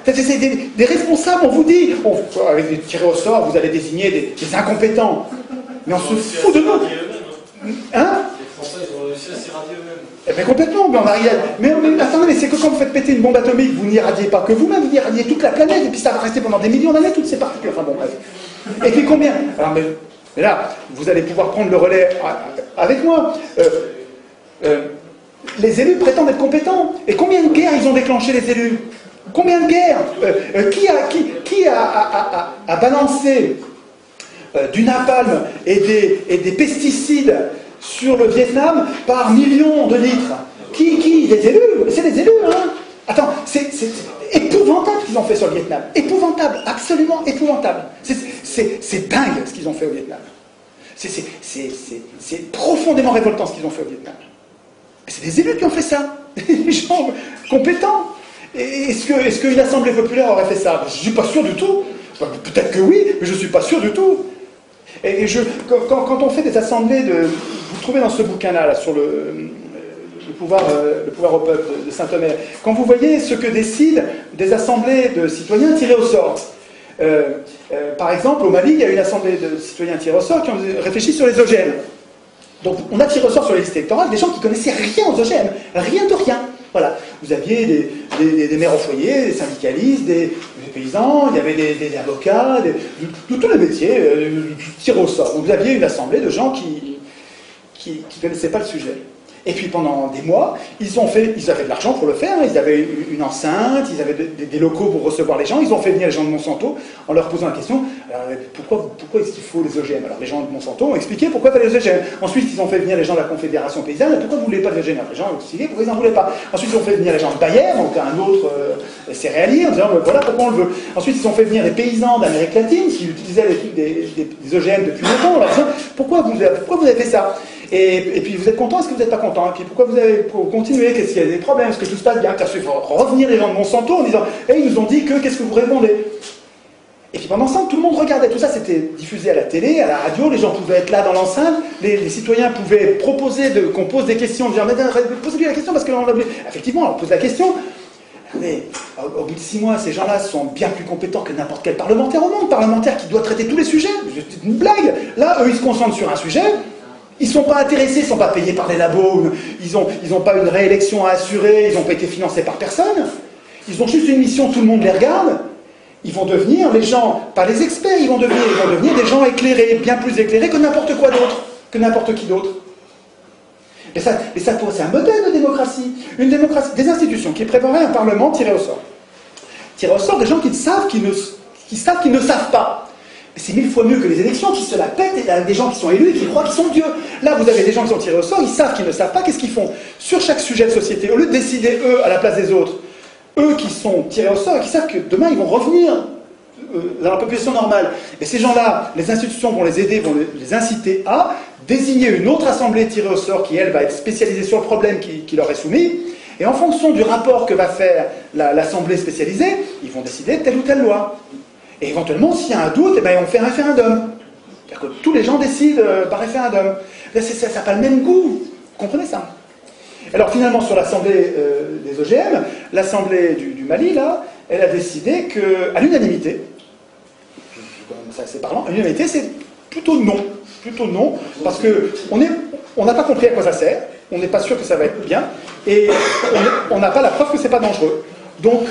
Speaker 4: C'est des responsables, on vous dit, avec des tirés au sort, vous allez désigner des incompétents, mais on se fout de nous. Hein?
Speaker 5: Les Français, ils ont réussi à s'irradier eux-mêmes.
Speaker 4: Eh bien complètement, mais on arrive à... Mais attendez, mais c'est que quand vous faites péter une bombe atomique, vous n'irradiez pas que vous-même, vous irradiez toute la planète, et puis ça va rester pendant des millions d'années, toutes ces particules. Enfin bon, bref. Et puis combien? Alors, mais là, vous allez pouvoir prendre le relais avec moi. Les élus prétendent être compétents. Et combien de guerres ils ont déclenché, les élus? Combien de guerres? Qui a balancé du napalm et des pesticides sur le Vietnam par millions de litres? Qui? Les élus? C'est les élus, hein? Attends, c'est épouvantable ce qu'ils ont fait sur le Vietnam. Épouvantable, absolument épouvantable. C'est dingue ce qu'ils ont fait au Vietnam. C'est profondément révoltant ce qu'ils ont fait au Vietnam. C'est des élus qui ont fait ça. Des gens compétents. Est-ce qu'une assemblée populaire aurait fait ça? Je ne suis pas sûr du tout. Peut-être que oui, mais je ne suis pas sûr du tout. Et quand on fait des assemblées vous trouvez dans ce bouquin-là, là, sur le pouvoir au peuple de Saint-Omer, quand vous voyez ce que décident des assemblées de citoyens tirés au sort. Par exemple, au Mali, il y a une assemblée de citoyens tirés au sort qui ont réfléchi sur les OGM. Donc on a tiré au sort sur les listes électorales des gens qui ne connaissaient rien aux OGM, rien de rien. Voilà. Vous aviez des maires au foyer, des syndicalistes, des paysans, il y avait des avocats, de tous les métiers, tirés au sort. Donc vous aviez une assemblée de gens qui ne connaissaient pas le sujet. Et puis pendant des mois, ils avaient de l'argent pour le faire, ils avaient une enceinte, ils avaient des locaux pour recevoir les gens, ils ont fait venir les gens de Monsanto en leur posant la question, pourquoi est-ce qu'il faut les OGM? Alors les gens de Monsanto ont expliqué pourquoi il fallait les OGM. Ensuite ils ont fait venir les gens de la Confédération Paysanne, pourquoi vous ne voulez pas de OGM? Les gens ont expliqué pourquoi ils n'en voulaient pas. Ensuite ils ont fait venir les gens de Bayer, donc un autre céréalier, en disant voilà pourquoi on le veut. Ensuite ils ont fait venir les paysans d'Amérique latine qui utilisaient des OGM depuis longtemps, en leur disant pourquoi vous avez fait ça? Et puis vous êtes content, est-ce que vous n'êtes pas content? Et puis pourquoi vous avez continué? Qu'est-ce qu'il y a des problèmes? Est-ce que tout se passe bien? Il faut revenir les gens de Monsanto en disant ils nous ont dit que, qu'est-ce que vous répondez? Et puis pendant ça, tout le monde regardait. Tout ça, c'était diffusé à la télé, à la radio, les gens pouvaient être là dans l'enceinte, les citoyens pouvaient proposer qu'on pose des questions, dire posez-lui la question parce que effectivement, on pose la question. Mais au bout de 6 mois, ces gens-là sont bien plus compétents que n'importe quel parlementaire au monde, parlementaire qui doit traiter tous les sujets. C'est une blague. Là, eux, ils se concentrent sur un sujet. Ils ne sont pas intéressés, ils ne sont pas payés par les labos, ils n'ont pas une réélection à assurer, ils n'ont pas été financés par personne. Ils ont juste une mission, tout le monde les regarde. Ils vont devenir les gens, pas les experts, ils vont devenir des gens éclairés, bien plus éclairés que n'importe quoi d'autre, que n'importe qui d'autre. Et ça c'est un modèle de démocratie. Une démocratie, des institutions qui prépareraient un parlement tiré au sort. Tiré au sort des gens qui savent qu'ils ne savent pas. C'est 1000 fois mieux que les élections qui se la pètent et des gens qui sont élus et qui croient qu'ils sont dieux. Là, vous avez des gens qui sont tirés au sort, ils savent qu'ils ne savent pas, qu'est-ce qu'ils font? Sur chaque sujet de société, au lieu de décider eux à la place des autres, eux qui sont tirés au sort et qui savent que demain ils vont revenir dans la population normale. Et ces gens-là, les institutions vont les aider, vont les inciter à désigner une autre assemblée tirée au sort qui, elle, va être spécialisée sur le problème qui leur est soumis. Et en fonction du rapport que va faire l'assemblée spécialisée, ils vont décider de telle ou telle loi. Et éventuellement, s'il y a un doute, eh ben, on fait un référendum. C'est-à-dire que tous les gens décident par référendum. Là, ça n'a pas le même goût. Vous comprenez ça? Alors finalement, sur l'assemblée des OGM, l'assemblée du Mali, là, elle a décidé qu'à l'unanimité, c'est parlant, à l'unanimité, c'est plutôt non. Plutôt non, parce qu'on n'a pas compris à quoi ça sert, on n'est pas sûr que ça va être bien, et on n'a pas la preuve que c'est pas dangereux. Donc,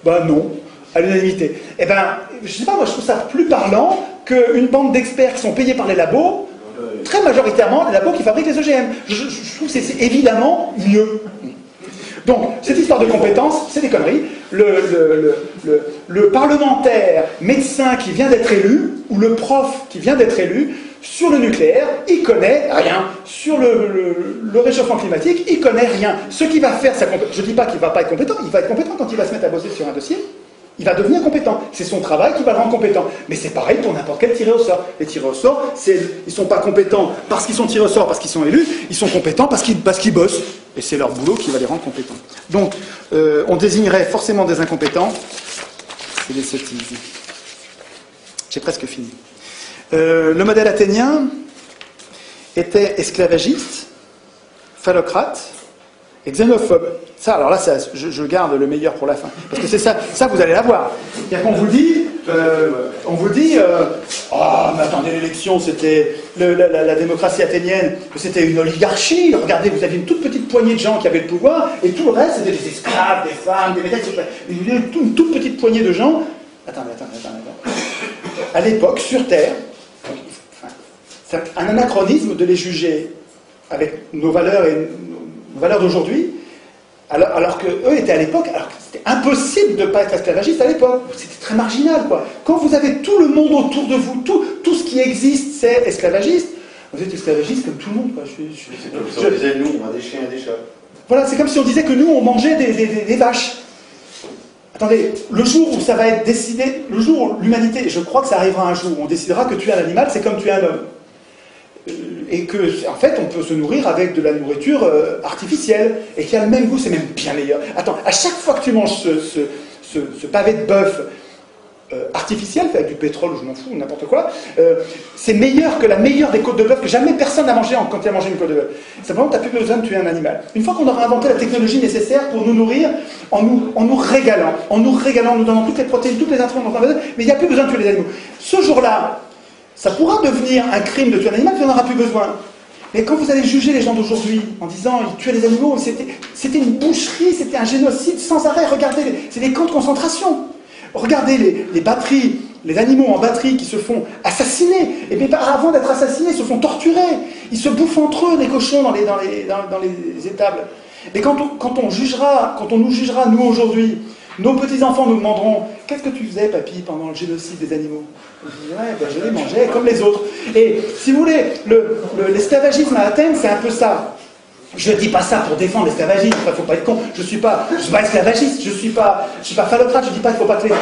Speaker 4: non, à l'unanimité. Eh ben, je sais pas, moi je trouve ça plus parlant qu'une bande d'experts qui sont payés par les labos, très majoritairement les labos qui fabriquent les OGM. Je trouve que c'est évidemment mieux. Donc, cette histoire de compétences, c'est des conneries. Le parlementaire médecin qui vient d'être élu, ou le prof qui vient d'être élu, sur le nucléaire, il connaît rien. Sur le réchauffement climatique, il connaît rien. Ce qui va faire sa compétence, je ne dis pas qu'il ne va pas être compétent, il va être compétent quand il va se mettre à bosser sur un dossier. Il va devenir compétent. C'est son travail qui va le rendre compétent. Mais c'est pareil pour n'importe quel tiré au sort. Les tirés au sort, ils ne sont pas compétents parce qu'ils sont tirés au sort, parce qu'ils sont élus, ils sont compétents parce qu'ils bossent. Et c'est leur boulot qui va les rendre compétents. Donc, on désignerait forcément des incompétents. C'est des sottises. J'ai presque fini. Le modèle athénien était esclavagiste, phallocrate et xénophobe. Ça, alors là, je garde le meilleur pour la fin. Parce que c'est ça vous allez l'avoir. C'est-à-dire qu'on vous dit, oh, mais attendez, l'élection, c'était la démocratie athénienne, c'était une oligarchie. Regardez, vous aviez une toute petite poignée de gens qui avaient le pouvoir, et tout le reste, c'était des esclaves, des femmes, des métèques, une toute petite poignée de gens. Attendez. À l'époque, sur Terre, c'est un anachronisme de les juger avec nos valeurs et nos valeurs d'aujourd'hui, alors qu'eux étaient à l'époque, alors que c'était impossible de ne pas être esclavagiste à l'époque. C'était très marginal, quoi. Quand vous avez tout le monde autour de vous, tout ce qui existe, c'est esclavagiste, vous êtes esclavagiste comme tout le monde, quoi.
Speaker 2: C'est comme si on disait, nous, on a des chiens et des chats.
Speaker 4: Voilà, c'est comme si on disait que nous, on mangeait des vaches. Attendez, le jour où ça va être décidé, le jour où l'humanité, et je crois que ça arrivera un jour, où on décidera que tuer un animal, c'est comme tuer un homme. Et que, en fait, on peut se nourrir avec de la nourriture artificielle, et qui a le même goût, c'est même bien meilleur. Attends, à chaque fois que tu manges ce pavé de bœuf artificiel, fait avec du pétrole, ou je m'en fous, n'importe quoi, c'est meilleur que la meilleure des côtes de bœuf que jamais personne n'a mangé quand il a mangé une côte de bœuf. Simplement, tu n'as plus besoin de tuer un animal. Une fois qu'on aura inventé la technologie nécessaire pour nous nourrir, en nous régalant, en nous donnant toutes les protéines, toutes les intrants, mais il n'y a plus besoin de tuer les animaux. Ce jour-là, ça pourra devenir un crime de tuer un animal, puis on n'aura plus besoin. Mais quand vous allez juger les gens d'aujourd'hui en disant ils tuaient les animaux, c'était une boucherie, c'était un génocide sans arrêt, regardez, c'est des camps de concentration. Regardez les batteries, les animaux en batterie qui se font assassiner, et bien avant d'être assassinés, ils se font torturer. Ils se bouffent entre eux, les cochons, dans les étables. Mais quand on nous jugera, nous aujourd'hui, nos petits-enfants nous demanderont « Qu'est-ce que tu faisais, papy, pendant le génocide des animaux ?» Je dirais « Je les mangeais comme les autres. » Et si vous voulez, l'esclavagisme à Athènes, c'est un peu ça. Je ne dis pas ça pour défendre l'esclavagisme, il ne faut pas être con. Je ne suis pas esclavagiste, je ne suis pas phallocrate, je ne dis pas qu'il ne faut pas que les...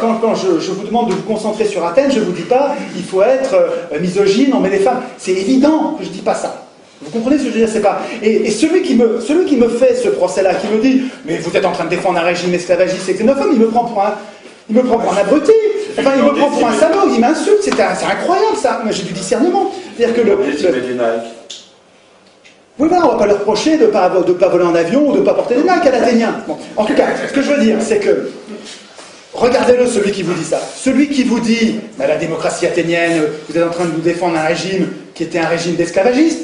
Speaker 4: Quand je vous demande de vous concentrer sur Athènes, je ne vous dis pas il faut être misogyne, on met les femmes. C'est évident que je ne dis pas ça. Vous comprenez ce que je veux dire? C'est pas... Et celui qui me fait ce procès-là, qui me dit mais vous êtes en train de défendre un régime esclavagiste et xénophobe, il me prend pour un abruti. Enfin, il me prend pour un salaud, il m'insulte. C'est incroyable ça. Moi, j'ai du discernement. C'est-à-dire que oui, ben, on ne va pas leur reprocher de ne pas voler en avion ou de ne pas porter des Nike à l'Athénien. Bon. En tout cas, ce que je veux dire, c'est que regardez-le, celui qui vous dit ça. Celui qui vous dit bah, la démocratie athénienne, vous êtes en train de vous défendre un régime qui était un régime d'esclavagistes.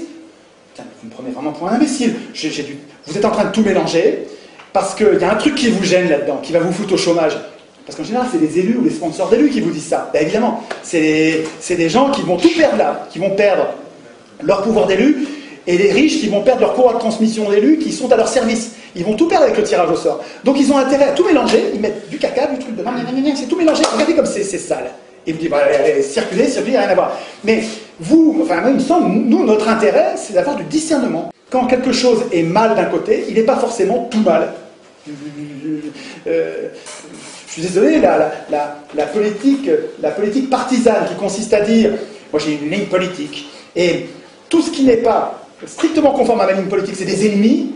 Speaker 4: Vous me prenez vraiment pour un imbécile. Vous êtes en train de tout mélanger parce qu'il y a un truc qui vous gêne là-dedans, qui va vous foutre au chômage. Parce qu'en général, c'est les élus ou les sponsors d'élus qui vous disent ça. Ben, évidemment, c'est des gens qui vont tout perdre là, qui vont perdre leur pouvoir d'élu, et les riches qui vont perdre leur pouvoir de transmission d'élus qui sont à leur service. Ils vont tout perdre avec le tirage au sort. Donc ils ont intérêt à tout mélanger, ils mettent du caca, du truc de c'est tout mélangé, regardez comme c'est sale. Et vous dites, bah, allez, circuler, rien à voir. Mais vous, enfin, moi, il me semble, nous, notre intérêt, c'est d'avoir du discernement. Quand quelque chose est mal d'un côté, il n'est pas forcément tout mal. Je suis désolé, la politique partisane qui consiste à dire moi j'ai une ligne politique et tout ce qui n'est pas strictement conforme à ma ligne politique c'est des ennemis,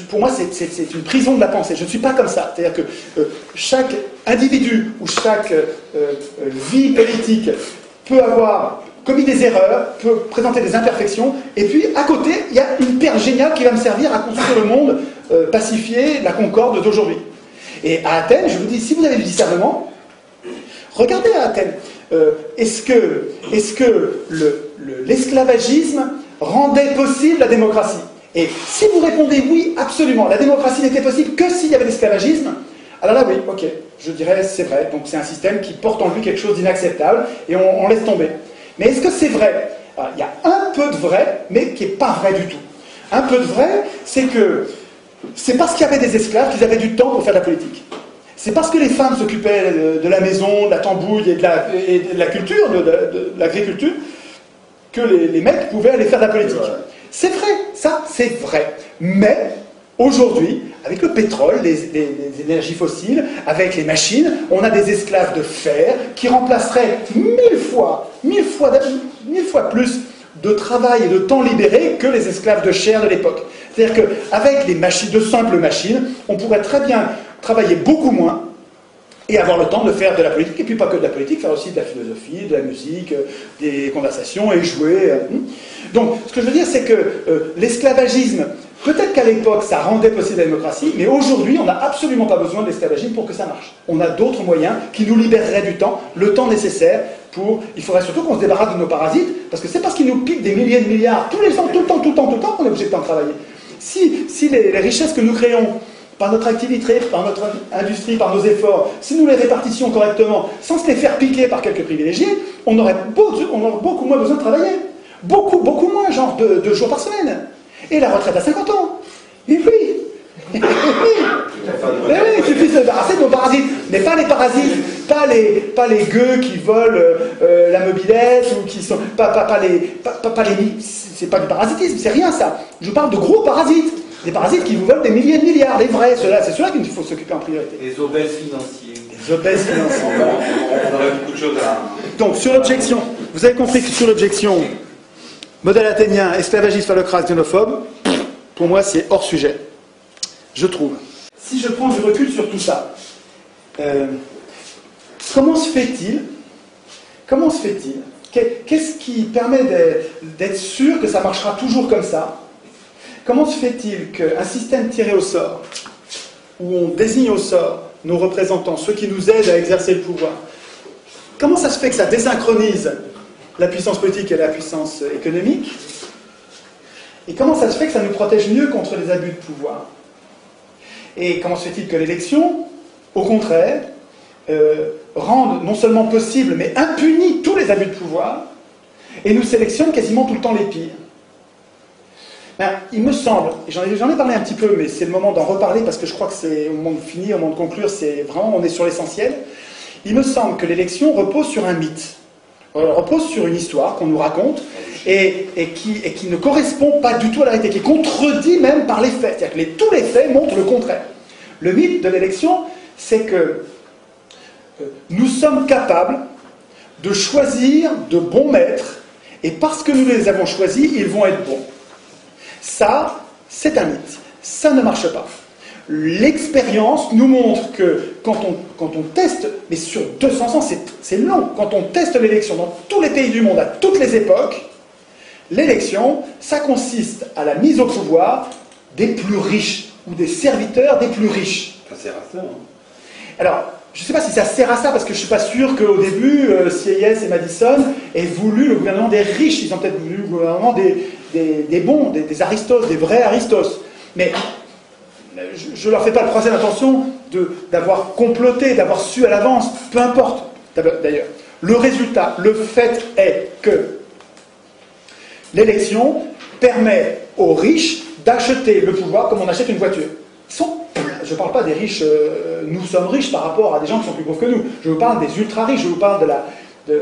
Speaker 4: pour moi c'est une prison de la pensée. Je ne suis pas comme ça. C'est-à-dire que chaque individu ou chaque vie politique peut avoir commis des erreurs, peut présenter des imperfections, et puis à côté, il y a une perle géniale qui va me servir à construire le monde pacifié, la concorde d'aujourd'hui. Et à Athènes, je vous dis, si vous avez du discernement, regardez à Athènes. Est-ce que l'esclavagisme rendait possible la démocratie? Et si vous répondez oui, absolument, la démocratie n'était possible que s'il y avait l'esclavagisme, alors là, oui, ok, je dirais c'est vrai. Donc c'est un système qui porte en lui quelque chose d'inacceptable, et on laisse tomber. Mais est-ce que c'est vrai? Alors, il y a un peu de vrai, mais qui n'est pas vrai du tout. Un peu de vrai, c'est que c'est parce qu'il y avait des esclaves qu'ils avaient du temps pour faire de la politique. C'est parce que les femmes s'occupaient de la maison, de la tambouille et de la culture, de l'agriculture, que les mecs pouvaient aller faire de la politique. C'est vrai, ça c'est vrai. Mais aujourd'hui, avec le pétrole, les énergies fossiles, avec les machines, on a des esclaves de fer qui remplaceraient mille fois plus de travail et de temps libéré que les esclaves de chair de l'époque. C'est-à-dire qu'avec de simples machines, on pourrait très bien travailler beaucoup moins et avoir le temps de faire de la politique, et puis pas que de la politique, faire aussi de la philosophie, de la musique, des conversations et jouer. Donc, ce que je veux dire, c'est que l'esclavagisme, peut-être qu'à l'époque, ça rendait possible la démocratie, mais aujourd'hui, on n'a absolument pas besoin de l'esclavagisme pour que ça marche. On a d'autres moyens qui nous libéreraient du temps, le temps nécessaire pour... Il faudrait surtout qu'on se débarrasse de nos parasites, parce que c'est parce qu'ils nous piquent des milliers de milliards tous les ans, tout le temps, qu'on est obligé de temps travailler. Si les richesses que nous créons par notre activité, par notre industrie, par nos efforts, si nous les répartissions correctement, sans se les faire piquer par quelques privilégiés, on aurait beaucoup moins besoin de travailler. Beaucoup moins, genre 2 jours par semaine. Et la retraite à 50 ans. Et oui. Mais oui, il suffit de se débarrasser de nos parasites. Mais pas les parasites, pas les gueux qui volent la mobilette, ou qui sont... c'est pas du parasitisme, c'est rien ça. Je parle de gros parasites. Des parasites qui vous volent des milliers de milliards, les vrais, c'est ceux-là qu'il faut s'occuper en priorité.
Speaker 5: Les obèses financiers.
Speaker 4: Les obèses financiers.
Speaker 2: On aurait beaucoup de choses à...
Speaker 4: Donc, sur l'objection, vous avez compris que sur l'objection, modèle athénien, esclavagiste, phallocrate, xénophobe, pour moi, c'est hors sujet. Je trouve. Si je prends du recul sur tout ça, comment se fait-il Qu'est-ce qui permet d'être sûr que ça marchera toujours comme ça? Comment se fait-il qu'un système tiré au sort, où on désigne au sort nos représentants, ceux qui nous aident à exercer le pouvoir, comment ça se fait que ça désynchronise la puissance politique et la puissance économique? Et comment ça se fait que ça nous protège mieux contre les abus de pouvoir? Et comment se fait-il que l'élection, au contraire, rende non seulement possible, mais impunit tous les abus de pouvoir, et nous sélectionne quasiment tout le temps les pires? Ben, il me semble, et j'en ai parlé un petit peu, mais c'est le moment d'en reparler parce que je crois que c'est au moment de finir, au moment de conclure, c'est vraiment, on est sur l'essentiel. Il me semble que l'élection repose sur un mythe, repose sur une histoire qu'on nous raconte et qui ne correspond pas du tout à la réalité, qui est contredit même par les faits. C'est-à-dire que tous les faits montrent le contraire. Le mythe de l'élection, c'est que nous sommes capables de choisir de bons maîtres, et parce que nous les avons choisis, ils vont être bons. Ça, c'est un mythe. Ça ne marche pas. L'expérience nous montre que quand on teste, mais sur 200 ans, c'est long, quand on teste l'élection dans tous les pays du monde, à toutes les époques, l'élection, ça consiste à la mise au pouvoir des plus riches, ou des serviteurs des plus riches.
Speaker 2: Ça sert à ça.
Speaker 4: Alors, je ne sais pas si ça sert à ça, parce que je ne suis pas sûr qu'au début, Sieyès et Madison aient voulu le gouvernement des riches. Ils ont peut-être voulu le gouvernement des bons, des aristos, des vrais aristos. Mais je ne leur fais pas le procès d'intention d'avoir comploté, d'avoir su à l'avance, peu importe d'ailleurs. Le résultat, le fait est que l'élection permet aux riches d'acheter le pouvoir comme on achète une voiture. Je ne parle pas des riches, nous sommes riches par rapport à des gens qui sont plus pauvres que nous. Je vous parle des ultra-riches, je vous parle de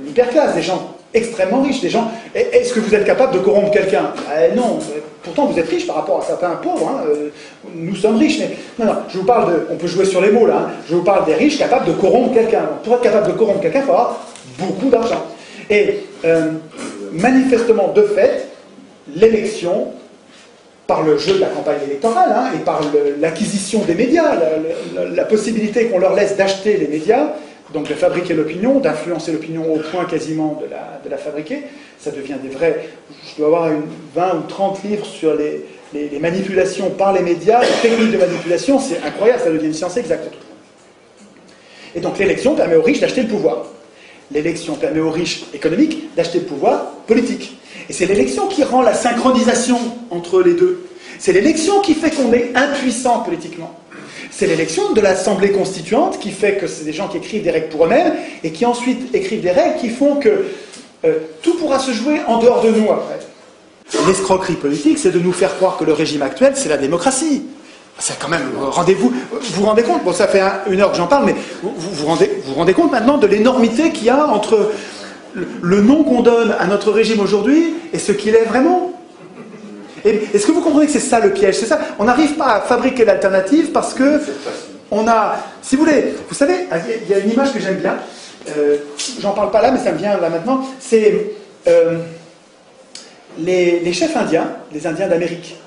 Speaker 4: l'hyperclasse, des gens extrêmement riches, des gens. Est-ce que vous êtes capable de corrompre quelqu'un? Non, pourtant vous êtes riche par rapport à certains pauvres, hein. Nous sommes riches, mais non, je vous parle de, on peut jouer sur les mots là, hein. Je vous parle des riches capables de corrompre quelqu'un. Pour être capable de corrompre quelqu'un, il faut avoir beaucoup d'argent. Et manifestement, de fait, l'élection, par le jeu de la campagne électorale, hein, et par l'acquisition des médias, la possibilité qu'on leur laisse d'acheter les médias, donc de fabriquer l'opinion, d'influencer l'opinion au point quasiment de la fabriquer, ça devient des vrais... Je dois avoir 20 ou 30 livres sur les manipulations par les médias, les techniques de manipulation, c'est incroyable, ça devient une science exacte. Et donc l'élection permet aux riches d'acheter le pouvoir. L'élection permet aux riches économiques d'acheter le pouvoir politique. Et c'est l'élection qui rend la synchronisation entre les deux. C'est l'élection qui fait qu'on est impuissant politiquement. C'est l'élection de l'Assemblée constituante qui fait que c'est des gens qui écrivent des règles pour eux-mêmes et qui ensuite écrivent des règles qui font que tout pourra se jouer en dehors de nous après. L'escroquerie politique, c'est de nous faire croire que le régime actuel, c'est la démocratie. C'est quand même, vous vous rendez compte, bon ça fait 1 heure que j'en parle, mais vous rendez compte maintenant de l'énormité qu'il y a entre le nom qu'on donne à notre régime aujourd'hui et ce qu'il est vraiment. Est-ce que vous comprenez que c'est ça le piège? C'est ça. On n'arrive pas à fabriquer l'alternative parce que on a, si vous voulez, vous savez, il y a une image que j'aime bien, j'en parle pas là, mais ça me vient là maintenant, c'est les chefs indiens, les Indiens d'Amérique,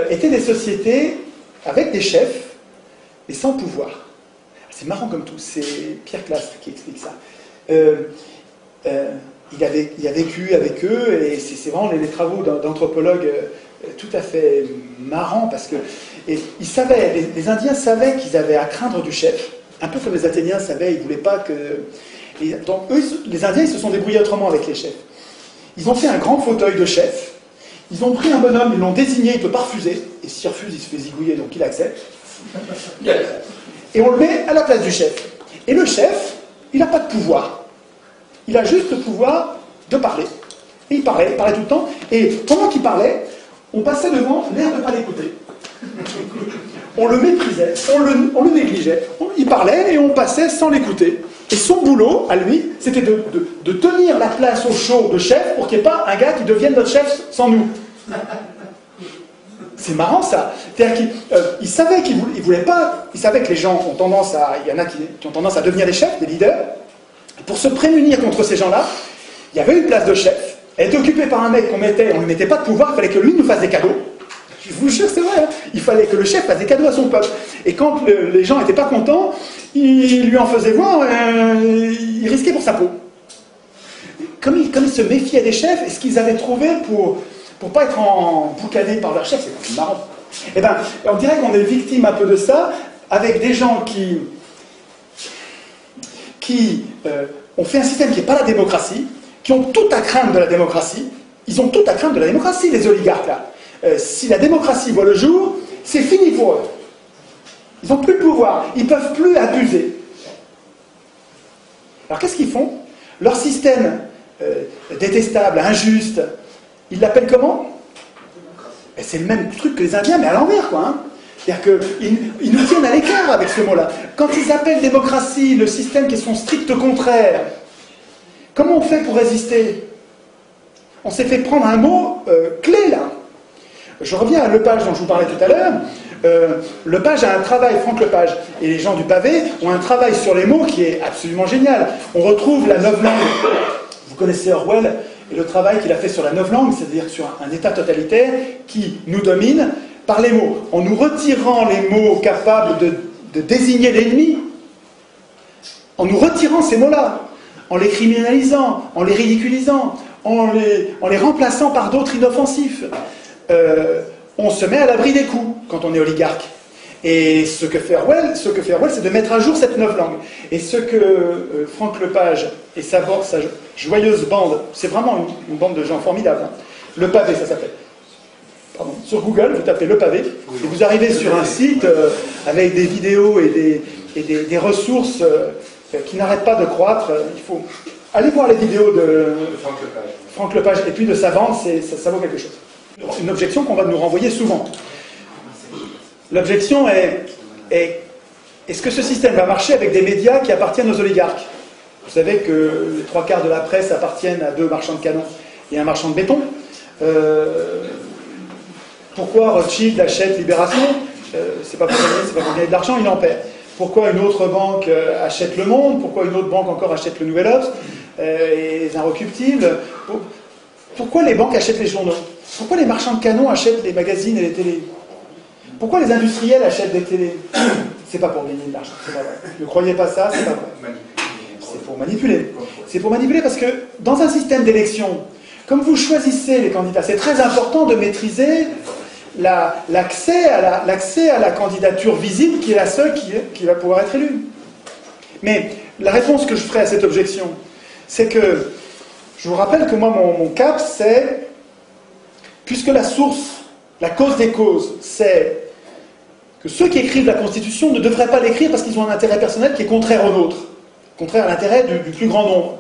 Speaker 4: étaient des sociétés avec des chefs et sans pouvoir. C'est marrant comme tout, c'est Pierre Clastre qui explique ça. Il a vécu avec eux, et c'est vraiment les travaux d'anthropologues tout à fait marrants, parce que ils savaient, les Indiens savaient qu'ils avaient à craindre du chef, un peu comme les Athéniens savaient, ils ne voulaient pas que... Donc eux, les Indiens, ils se sont débrouillés autrement avec les chefs. Ils ont fait un grand fauteuil de chef, ils ont pris un bonhomme, ils l'ont désigné, il ne peut pas refuser, et s'il refuse, il se fait zigouiller, donc il accepte. Et on le met à la place du chef. Et le chef, il n'a pas de pouvoir. Il a juste le pouvoir de parler. Et il parlait tout le temps. Et pendant qu'il parlait, on passait devant l'air de ne pas l'écouter. On le méprisait, on le négligeait. Il parlait et on passait sans l'écouter. Et son boulot, à lui, c'était de tenir la place au chaud de chef pour qu'il n'y ait pas un gars qui devienne notre chef sans nous. C'est marrant ça. C'est-à-dire qu'il savait qu'il voulait pas. Il savait que les gens ont tendance à. Il y en a qui ont tendance à devenir des chefs, des leaders. Pour se prémunir contre ces gens-là, il y avait une place de chef. Elle était occupée par un mec on ne lui mettait pas de pouvoir, il fallait que lui nous fasse des cadeaux. Je vous jure, c'est vrai. Hein. Il fallait que le chef fasse des cadeaux à son peuple. Et quand les gens n'étaient pas contents, il lui en faisait voir, il risquait pour sa peau. Comme ils se méfiaient des chefs, et ce qu'ils avaient trouvé pour pas être emboucanés par leur chef, c'est marrant. Eh bien, on dirait qu'on est victime un peu de ça, avec des gens qui ont fait un système qui n'est pas la démocratie, qui ont tout à craindre de la démocratie. Ils ont tout à craindre de la démocratie, les oligarques là. Si la démocratie voit le jour, c'est fini pour eux. Ils n'ont plus de pouvoir, ils ne peuvent plus abuser. Alors qu'est-ce qu'ils font? Leur système détestable, injuste, ils l'appellent comment? C'est le même truc que les Indiens, mais à l'envers, quoi. Hein. C'est-à-dire qu'ils nous tiennent à l'écart avec ce mot-là. Quand ils appellent démocratie le système qui est son strict contraire, comment on fait pour résister? On s'est fait prendre un mot clé, là. Je reviens à Lepage dont je vous parlais tout à l'heure. Lepage a un travail, Franck Lepage, et les gens du pavé ont un travail sur les mots qui est absolument génial. On retrouve la novlangue. Vous connaissez Orwell et le travail qu'il a fait sur la novlangue, c'est-à-dire sur un État totalitaire qui nous domine par les mots. En nous retirant les mots capables de désigner l'ennemi, en nous retirant ces mots-là, en les criminalisant, en les ridiculisant, en les remplaçant par d'autres inoffensifs, on se met à l'abri des coups quand on est oligarque. Et ce que fait Orwell, c'est de mettre à jour cette novlangue. Et ce que Franck Lepage et sa joyeuse bande, c'est vraiment une bande de gens formidables. Hein. Le Pavé, ça s'appelle. Pardon. Sur Google, vous tapez Le Pavé, et vous arrivez sur un site avec des vidéos et des ressources qui n'arrêtent pas de croître. Il faut aller voir les vidéos de Franck Lepage et puis de sa bande, ça vaut quelque chose. Une objection qu'on va nous renvoyer souvent. L'objection est est-ce que ce système va marcher avec des médias qui appartiennent aux oligarques? Vous savez que les 3/4 de la presse appartiennent à 2 marchands de canons et un marchand de béton. Pourquoi Rothschild achète Libération? C'est pas pour gagner de l'argent, il en perd. Pourquoi une autre banque achète Le Monde? Pourquoi une autre banque encore achète Le Nouvel Obs et les Inrecuptibles? Pourquoi les banques achètent les journaux? Pourquoi les marchands de canons achètent les magazines et les télés? Pourquoi les industriels achètent des télés? C'est pas pour gagner de l'argent, c'est pas vrai. Ne croyez pas ça, c'est pas vrai. C'est pour manipuler. C'est pour manipuler parce que dans un système d'élection, comme vous choisissez les candidats, c'est très important de maîtriser l'accès à la candidature visible qui est la seule qui va pouvoir être élue. Mais la réponse que je ferai à cette objection, c'est que je vous rappelle que moi, mon cap, c'est, puisque la source, la cause des causes, c'est que ceux qui écrivent la Constitution ne devraient pas l'écrire parce qu'ils ont un intérêt personnel qui est contraire au nôtre, contraire à l'intérêt du plus grand nombre.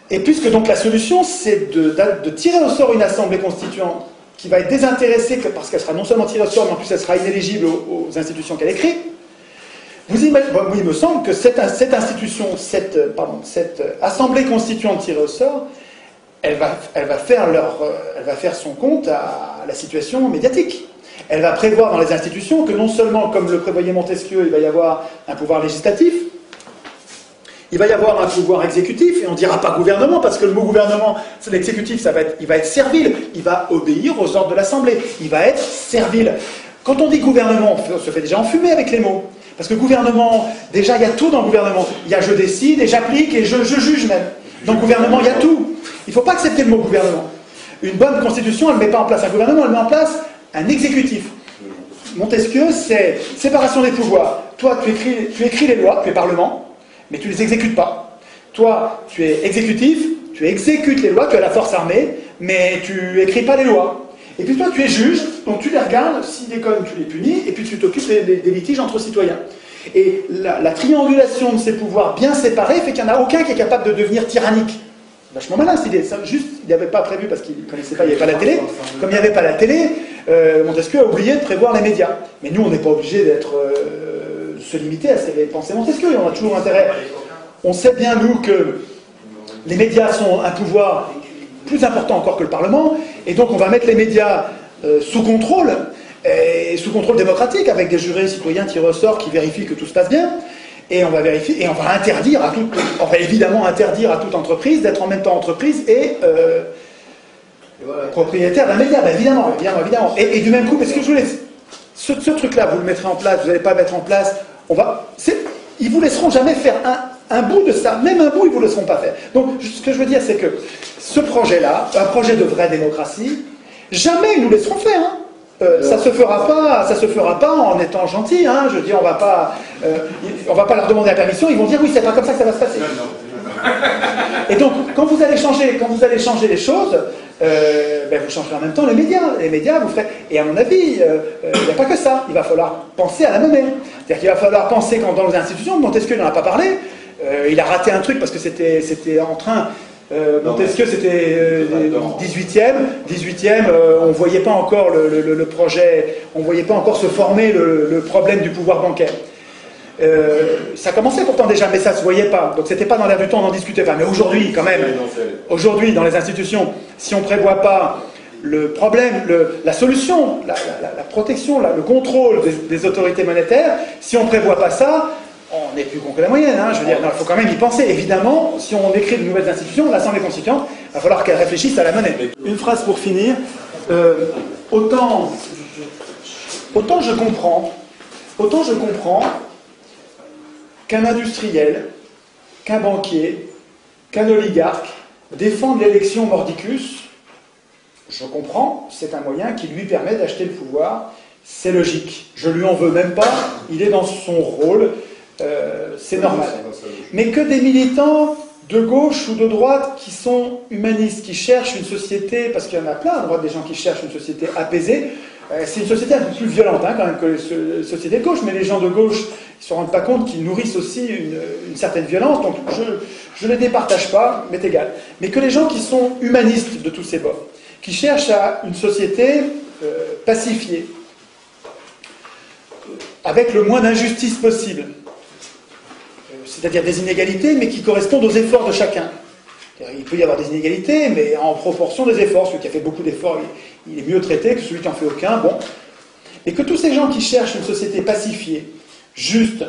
Speaker 4: Et puisque donc la solution, c'est de tirer au sort une assemblée constituante qui va être désintéressée parce qu'elle sera non seulement tirée au sort, mais en plus elle sera inéligible aux institutions qu'elle écrit, il me semble que cette assemblée constituante tirée au sort, elle va faire son compte à la situation médiatique. Elle va prévoir dans les institutions que non seulement, comme le prévoyait Montesquieu, il va y avoir un pouvoir législatif, il va y avoir un pouvoir exécutif, et on ne dira pas gouvernement, parce que le mot gouvernement, l'exécutif, il va être servile, il va obéir aux ordres de l'Assemblée, il va être servile. Quand on dit gouvernement, on se fait déjà enfumer avec les mots. Parce que gouvernement, déjà il y a tout dans le gouvernement. Il y a je décide et j'applique et je juge même. Dans le gouvernement, il y a tout. Il ne faut pas accepter le mot gouvernement. Une bonne constitution, elle ne met pas en place un gouvernement, elle met en place un exécutif. Montesquieu, c'est séparation des pouvoirs. Toi, tu écris les lois, tu es parlement, mais tu ne les exécutes pas. Toi, tu es exécutif, tu exécutes les lois, tu as la force armée, mais tu écris pas les lois. Et puis toi, tu es juge, donc tu les regardes, s'ils déconnent, tu les punis, et puis tu t'occupes des litiges entre citoyens. Et la triangulation de ces pouvoirs bien séparés fait qu'il n'y en a aucun qui est capable de devenir tyrannique. Vachement malin cette idée. Juste, il n'y avait pas prévu parce qu'il ne connaissait pas, il n'y avait pas la télé. Comme il n'y avait pas la télé, Montesquieu a oublié de prévoir les médias. Mais nous, on n'est pas obligé de se limiter à ces pensées Montesquieu, et on a toujours intérêt. On sait bien, nous, que les médias sont un pouvoir plus important encore que le Parlement, et donc on va mettre les médias sous contrôle démocratique, avec des jurés citoyens tirés au sort qui vérifient que tout se passe bien, et on va vérifier, et on va évidemment interdire à toute entreprise d'être en même temps entreprise et propriétaire d'un média, évidemment. Et du même coup, parce que je vous laisse, ce truc-là, vous le mettrez en place, vous n'allez pas le mettre en place, ils vous laisseront jamais faire un bout de ça, même un bout, ils ne vous laisseront pas faire. Donc, ce que je veux dire, c'est que ce projet-là, un projet de vraie démocratie, jamais ils nous laisseront faire. Ça se fera pas en étant gentil. Je veux dire, on va pas leur demander la permission. Ils vont dire oui, c'est pas comme ça que ça va se passer. Et donc, quand vous allez changer les choses, vous changerez en même temps les médias. Les médias, vous ferez. Et à mon avis, il n'y a pas que ça. Il va falloir penser à la monnaie. C'est-à-dire qu'il va falloir penser quand dans les institutions. Montesquieu n'en a pas parlé. Il a raté un truc parce que c'était en train. Montesquieu, c'était 18e, on ne voyait pas encore le projet, on ne voyait pas encore se former le problème du pouvoir bancaire. Ça commençait pourtant déjà, mais ça ne se voyait pas. Donc c'était pas dans l'air du temps, on en discutait pas. Mais aujourd'hui, quand même, aujourd'hui, dans les institutions, si on ne prévoit pas le problème, la solution, la protection, le contrôle des autorités monétaires, si on ne prévoit pas ça, on n'est plus con que la moyenne, je veux dire, il faut quand même y penser. Évidemment, si on écrit de nouvelles institutions, l'Assemblée constituante, il va falloir qu'elle réfléchisse à la monnaie. Une phrase pour finir. Autant je comprends qu'un industriel, qu'un banquier, qu'un oligarque défende l'élection mordicus. Je comprends, c'est un moyen qui lui permet d'acheter le pouvoir. C'est logique. Je lui en veux même pas. Il est dans son rôle. C'est normal. Mais que des militants de gauche ou de droite qui sont humanistes, qui cherchent une société, parce qu'il y en a plein à droite des gens qui cherchent une société apaisée, c'est une société un peu plus violente quand même que les sociétés de gauche, mais les gens de gauche ils ne se rendent pas compte qu'ils nourrissent aussi une certaine violence, donc je ne les départage pas, m'est égal. Mais que les gens qui sont humanistes de tous ces bords, qui cherchent à une société pacifiée, avec le moins d'injustice possible, c'est-à-dire des inégalités, mais qui correspondent aux efforts de chacun. Il peut y avoir des inégalités, mais en proportion des efforts. Celui qui a fait beaucoup d'efforts, il est mieux traité que celui qui n'en fait aucun. Bon. Et que tous ces gens qui cherchent une société pacifiée, juste,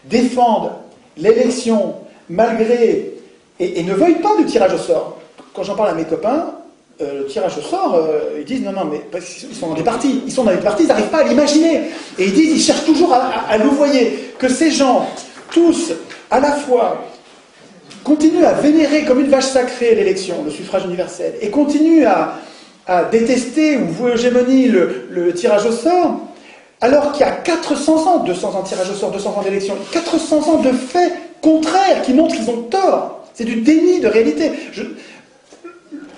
Speaker 4: défendent l'élection malgré... et ne veuillent pas du tirage au sort. Quand j'en parle à mes copains, le tirage au sort, ils disent non, mais parce qu'ils sont dans des partis. Ils sont dans des partis, ils n'arrivent pas à l'imaginer. Et ils disent, ils cherchent toujours à louvoyer. Que ces gens, tous, à la fois, continuent à vénérer comme une vache sacrée l'élection, le suffrage universel, et continuent à détester ou vouer hégémonie le tirage au sort, alors qu'il y a 400 ans, 200 ans de tirage au sort, 200 ans d'élection, 400 ans de faits contraires qui montrent qu'ils ont tort. C'est du déni de réalité.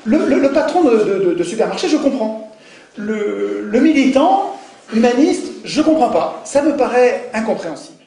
Speaker 4: Le patron de supermarché, je comprends. Le militant, humaniste, je ne comprends pas. Ça me paraît incompréhensible.